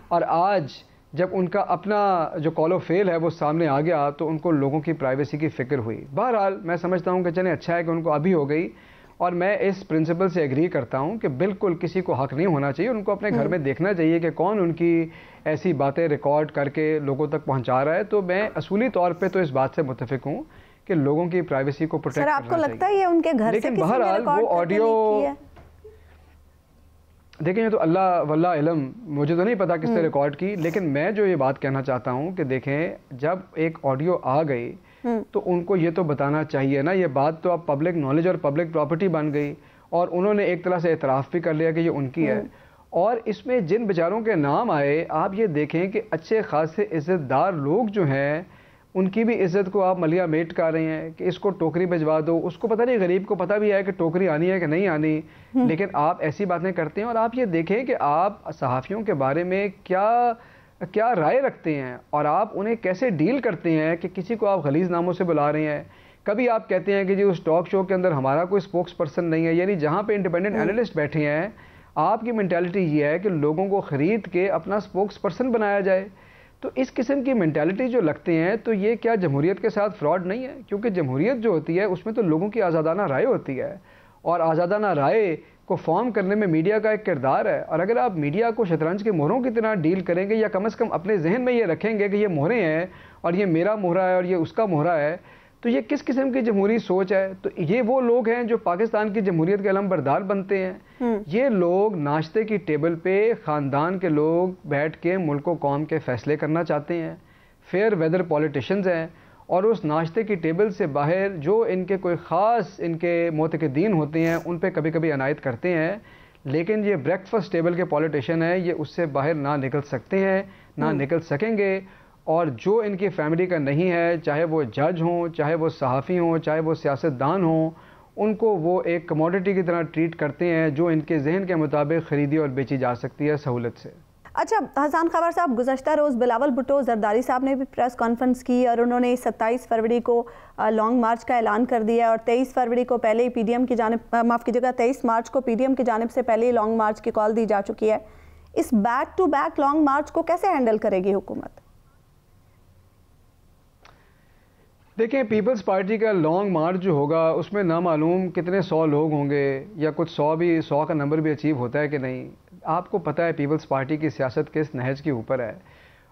اور آج جب ان کا اپنا جو کال و فیل ہے وہ سامنے آ گیا تو ان کو لوگوں کی پرائیویسی کی فکر ہوئی۔ بہرحال میں سمجھتا ہوں کہ چلیں اچھا ہے کہ ان کو ابھی ہو گئی، اور میں اس پرنسپل سے ایگری کرتا ہوں کہ بالکل کسی کو حق نہیں ہونا چاہیے، ان کو اپنے گھر میں دیکھنا چاہیے کہ کون ان کی ایسی باتیں ریکارڈ کر کے لوگوں تک پہنچا رہا ہے۔ تو میں اصولی طور پہ تو اس بات سے متفق ہوں کہ لوگوں کی پرائیویسی کو پروٹیکٹ کرنا چاہیے۔ سر آپ کو لگتا ہے یہ ان کے گھر سے لیکن بہرحال وہ آڈیو دیکھیں، یہ تو اللہ واللہ علم، مجھے تو نہیں پتا کس نے ریکارڈ کی، لیکن میں جو یہ بات کہنا چاہتا ہوں کہ دیکھیں جب ایک آڈیو آ گئی تو ان کو یہ تو بتانا چاہیے نا، یہ بات تو اب پبلک نالج اور پبلک پراپرٹی بن گئی، اور انہوں نے ایک طرح سے اعتراف بھی کر لیا کہ یہ ان کی ہے۔ اور اس میں جن بیچاروں کے نام آئے، آپ یہ دیکھیں کہ اچھے خاصے عزت دار لوگ جو ہیں ان کی بھی عزت کو آپ ملیا میٹ کر رہے ہیں کہ اس کو ٹوکری بھجوا دو. اس کو پتہ نہیں, غریب کو پتہ بھی ہے کہ ٹوکری آنی ہے کہ نہیں آنی, لیکن آپ ایسی باتیں کرتے ہیں. اور آپ یہ دیکھیں کہ آپ صحافیوں کے بارے میں کیا رائے رکھتے ہیں اور آپ انہیں کیسے ڈیل کرتے ہیں کہ کسی کو آپ غلیظ ناموں سے بلا رہے ہیں. کبھی آپ کہتے ہیں کہ جی اس ٹاک شو کے اندر ہمارا کوئی اسپوکس پرسن نہیں ہے, یعنی جہاں پہ انڈیپینڈنٹ اینالسٹ بیٹھے ہیں آپ کی مینٹالٹی یہ ہے کہ لوگوں کو خرید کے اپنا اسپوکس پرسن بنایا جائے. تو اس قسم کی مینٹالٹی جو لگتے ہیں تو یہ کیا جمہوریت کے ساتھ فراڈ نہیں ہے؟ کیونکہ جمہوریت جو ہوتی ہے اس میں تو لوگوں کی آزادانہ رائے ہوتی ہے, اور آزادانہ رائے کو فارم کرنے میں میڈیا کا ایک کردار ہے. اور اگر آپ میڈیا کو شطرنج کے مہروں کی طرح ڈیل کریں گے, یا کم از کم اپنے ذہن میں یہ رکھیں گے کہ یہ مہرے ہیں اور یہ میرا مہرہ ہے اور یہ اس کا مہرہ ہے, تو یہ کس قسم کی جمہوری سوچ ہے؟ تو یہ وہ لوگ ہیں جو پاکستان کی جمہوریت کے علم بردار بنتے ہیں. یہ لوگ ناشتے کی ٹیبل پہ خاندان کے لوگ بیٹھ کے ملک و قوم کے فیصلے کرنا چاہتے ہیں, فیئر ویدر پولیٹیشنز ہیں, اور اس ناشتے کی ٹیبل سے باہر جو ان کے کوئی خاص ان کے معتقدین ہوتے ہیں ان پہ کبھی کبھی عنایت کرتے ہیں, لیکن یہ بریک فاسٹ ٹیبل کے پولیٹیشین ہیں, یہ اس سے باہر نہ نکل سکتے ہیں, نہ نکل سکیں گے. اور جو ان کی فیملی کا نہیں ہے, چاہے وہ جج ہوں, چاہے وہ صحافی ہوں, چاہے وہ سیاستدان ہوں, ان کو وہ ایک کموڈٹی کی طرح ٹریٹ کرتے ہیں جو ان کے ذہن کے مطابق خریدی اور بیچی جا سکتی ہے سہولت سے. اچھا حسان خاور صاحب, گزشتہ روز بلاول بھٹو زرداری صاحب نے بھی پریس کانفرنس کی اور انہوں نے 27 فروری کو لانگ مارچ کا اعلان کر دیا, اور 23 فروری کو پہلے ہی پی ڈی ایم کی جانب, معاف کیجیے گا 23 مارچ کو پی ڈی ایم کی جانب سے پہلے ہی لانگ مارچ کی کال دی جا چکی ہے. اس back to back long march کو کیسے ہینڈل کرے گی حکومت؟ دیکھیں, پیپلز پارٹی کا لانگ مارچ جو ہوگا اس میں نامعلوم کتنے 100 لوگ ہوں گے, یا کچھ 100 کا نمبر بھی اچیو ہوتا ہے کہ نہیں. آپ کو پتہ ہے پیپلز پارٹی کی سیاست کس نہج کے اوپر ہے,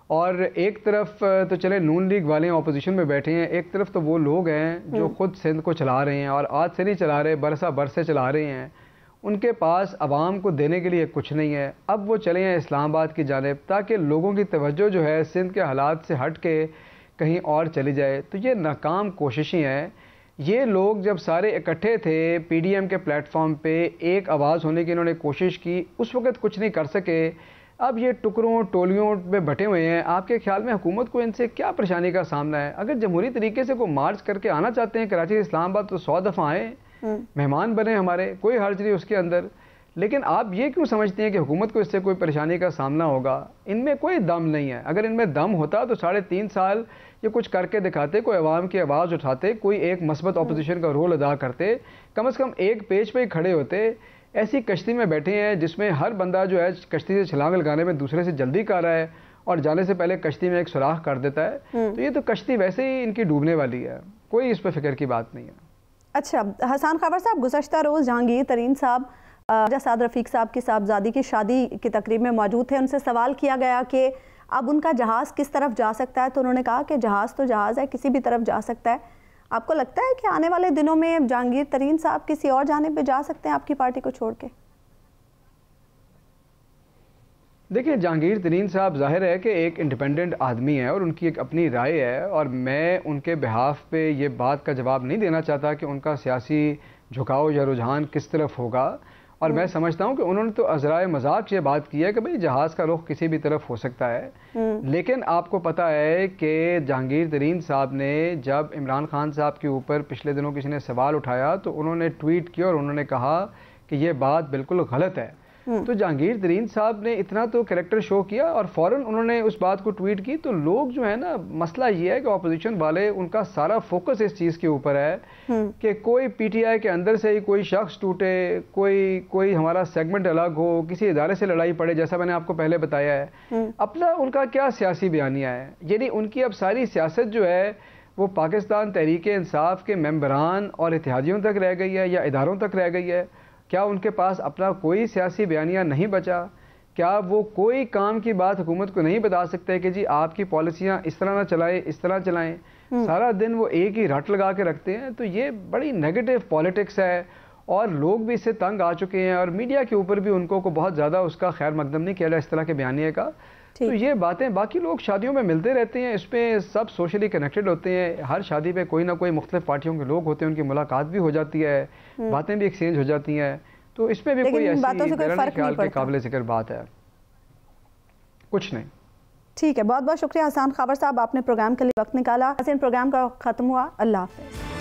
اور ایک طرف تو چلے نون لیگ والے اپوزیشن میں بیٹھے ہیں, ایک طرف تو وہ لوگ ہیں جو خود سندھ کو چلا رہے ہیں, اور آج سے نہیں چلا رہے, برسا برس سے چلا رہے ہیں. ان کے پاس عوام کو دینے کے لیے کچھ نہیں ہے. اب وہ چلے ہیں اسلام آباد کی جانب تاکہ لوگوں کی توجہ جو ہے سندھ کے حالات سے ہٹ کے کہیں اور چلی جائے. تو یہ ناکام کوششیں ہیں. یہ لوگ جب سارے اکٹھے تھے پی ڈی ایم کے پلیٹ فارم پہ, ایک آواز ہونے کی انہوں نے کوشش کی, اس وقت کچھ نہیں کر سکے. اب یہ ٹکڑوں ٹولیوں میں بٹے ہوئے ہیں. آپ کے خیال میں حکومت کو ان سے کیا پریشانی کا سامنا ہے؟ اگر جمہوری طریقے سے کوئی مارچ کر کے آنا چاہتے ہیں کراچی اسلام آباد تو 100 دفعہ آئیں, مہمان بنے ہمارے, کوئی حرج نہیں اس کے اندر. لیکن آپ یہ کیوں سمجھتے ہیں کہ حکومت کو اس سے کوئی پریشانی کا سامنا ہوگا؟ ان میں کوئی دم نہیں ہے. اگر ان میں دم ہوتا تو 3.5 سال یہ کچھ کر کے دکھاتے, کوئی عوام کی آواز اٹھاتے, کوئی ایک مثبت اپوزیشن کا رول ادا کرتے, کم از کم ایک پیج پہ ہی کھڑے ہوتے. ایسی کشتی میں بیٹھے ہیں جس میں ہر بندہ جو ہے کشتی سے چھلانگ لگانے میں دوسرے سے جلدی کر رہا ہے, اور جانے سے پہلے کشتی میں ایک سوراخ کر دیتا ہے. تو یہ تو کشتی ویسے ہی ان کی ڈوبنے والی ہے, کوئی اس پہ فکر کی بات نہیں ہے. اچھا حسان خاور صاحب, گزشتہ روز جہانگیر ترین صاحب سعد رفیق صاحب کی صاحبزادی کی شادی کی تقریب میں موجود تھے. ان سے سوال کیا گیا کہ اب ان کا جہاز کس طرف جا سکتا ہے, تو انہوں نے کہا کہ جہاز تو جہاز ہے, کسی بھی طرف جا سکتا ہے. آپ کو لگتا ہے کہ آنے والے دنوں میں جہانگیر ترین صاحب کسی اور جانب پہ جا سکتے ہیں آپ کی پارٹی کو چھوڑ کے؟ دیکھیں, جہانگیر ترین صاحب ظاہر ہے کہ ایک انڈیپینڈنٹ آدمی ہے اور ان کی ایک اپنی رائے ہے, اور میں ان کے بہاف پہ یہ بات کا جواب نہیں دینا چاہتا کہ ان کا سیاسی جھکاؤ یا رجحان کس طرف ہوگا. اور میں سمجھتا ہوں کہ انہوں نے تو عذرائے مذاق یہ بات کی ہے کہ بھئی جہاز کا رخ کسی بھی طرف ہو سکتا ہے. لیکن آپ کو پتہ ہے کہ جہانگیر ترین صاحب نے جب عمران خان صاحب کے اوپر پچھلے دنوں کسی نے سوال اٹھایا تو انہوں نے ٹویٹ کیا اور انہوں نے کہا کہ یہ بات بالکل غلط ہے. تو جہانگیر ترین صاحب نے اتنا تو کریکٹر شو کیا اور فوراً انہوں نے اس بات کو ٹویٹ کی. تو لوگ جو ہے نا, مسئلہ یہ ہے کہ اپوزیشن والے, ان کا سارا فوکس اس چیز کے اوپر ہے کہ کوئی پی ٹی آئی کے اندر سے ہی کوئی شخص ٹوٹے, کوئی ہمارا سیگمنٹ الگ ہو, کسی ادارے سے لڑائی پڑے, جیسا میں نے آپ کو پہلے بتایا ہے. اپنا ان کا کیا سیاسی بیانیہ ہے؟ یعنی ان کی اب ساری سیاست جو ہے وہ پاکستان تحریک انصاف کے ممبران اور اتحادیوں تک رہ گئی ہے یا اداروں تک رہ گئی ہے. کیا ان کے پاس اپنا کوئی سیاسی بیانیہ نہیں بچا؟ کیا وہ کوئی کام کی بات حکومت کو نہیں بتا سکتے کہ جی آپ کی پالیسیاں اس طرح نہ چلائیں, اس طرح چلائیں؟ سارا دن وہ ایک ہی رٹ لگا کے رکھتے ہیں. تو یہ بڑی نیگیٹو پالیٹکس ہے اور لوگ بھی اس سے تنگ آ چکے ہیں, اور میڈیا کے اوپر بھی ان کو بہت زیادہ اس کا خیر مقدم نہیں کیا جائے اس طرح کے بیانیے کا. تو یہ باتیں, باقی لوگ شادیوں میں ملتے رہتے ہیں, اس پہ سب سوشلی کنیکٹڈ ہوتے ہیں, ہر شادی پہ کوئی نہ کوئی مختلف پارٹیوں کے لوگ ہوتے ہیں, ان کی ملاقات بھی ہو جاتی ہے, باتیں بھی ایکسچینج ہو جاتی ہیں. تو اس میں بھی کوئی ایسی میرا خیال کے قابل ذکر بات ہے کچھ نہیں. ٹھیک ہے، بہت بہت شکریہ حسان خاور صاحب، آپ نے پروگرام کے لیے وقت نکالا۔ پروگرام کا ختم ہوا، اللہ حافظ۔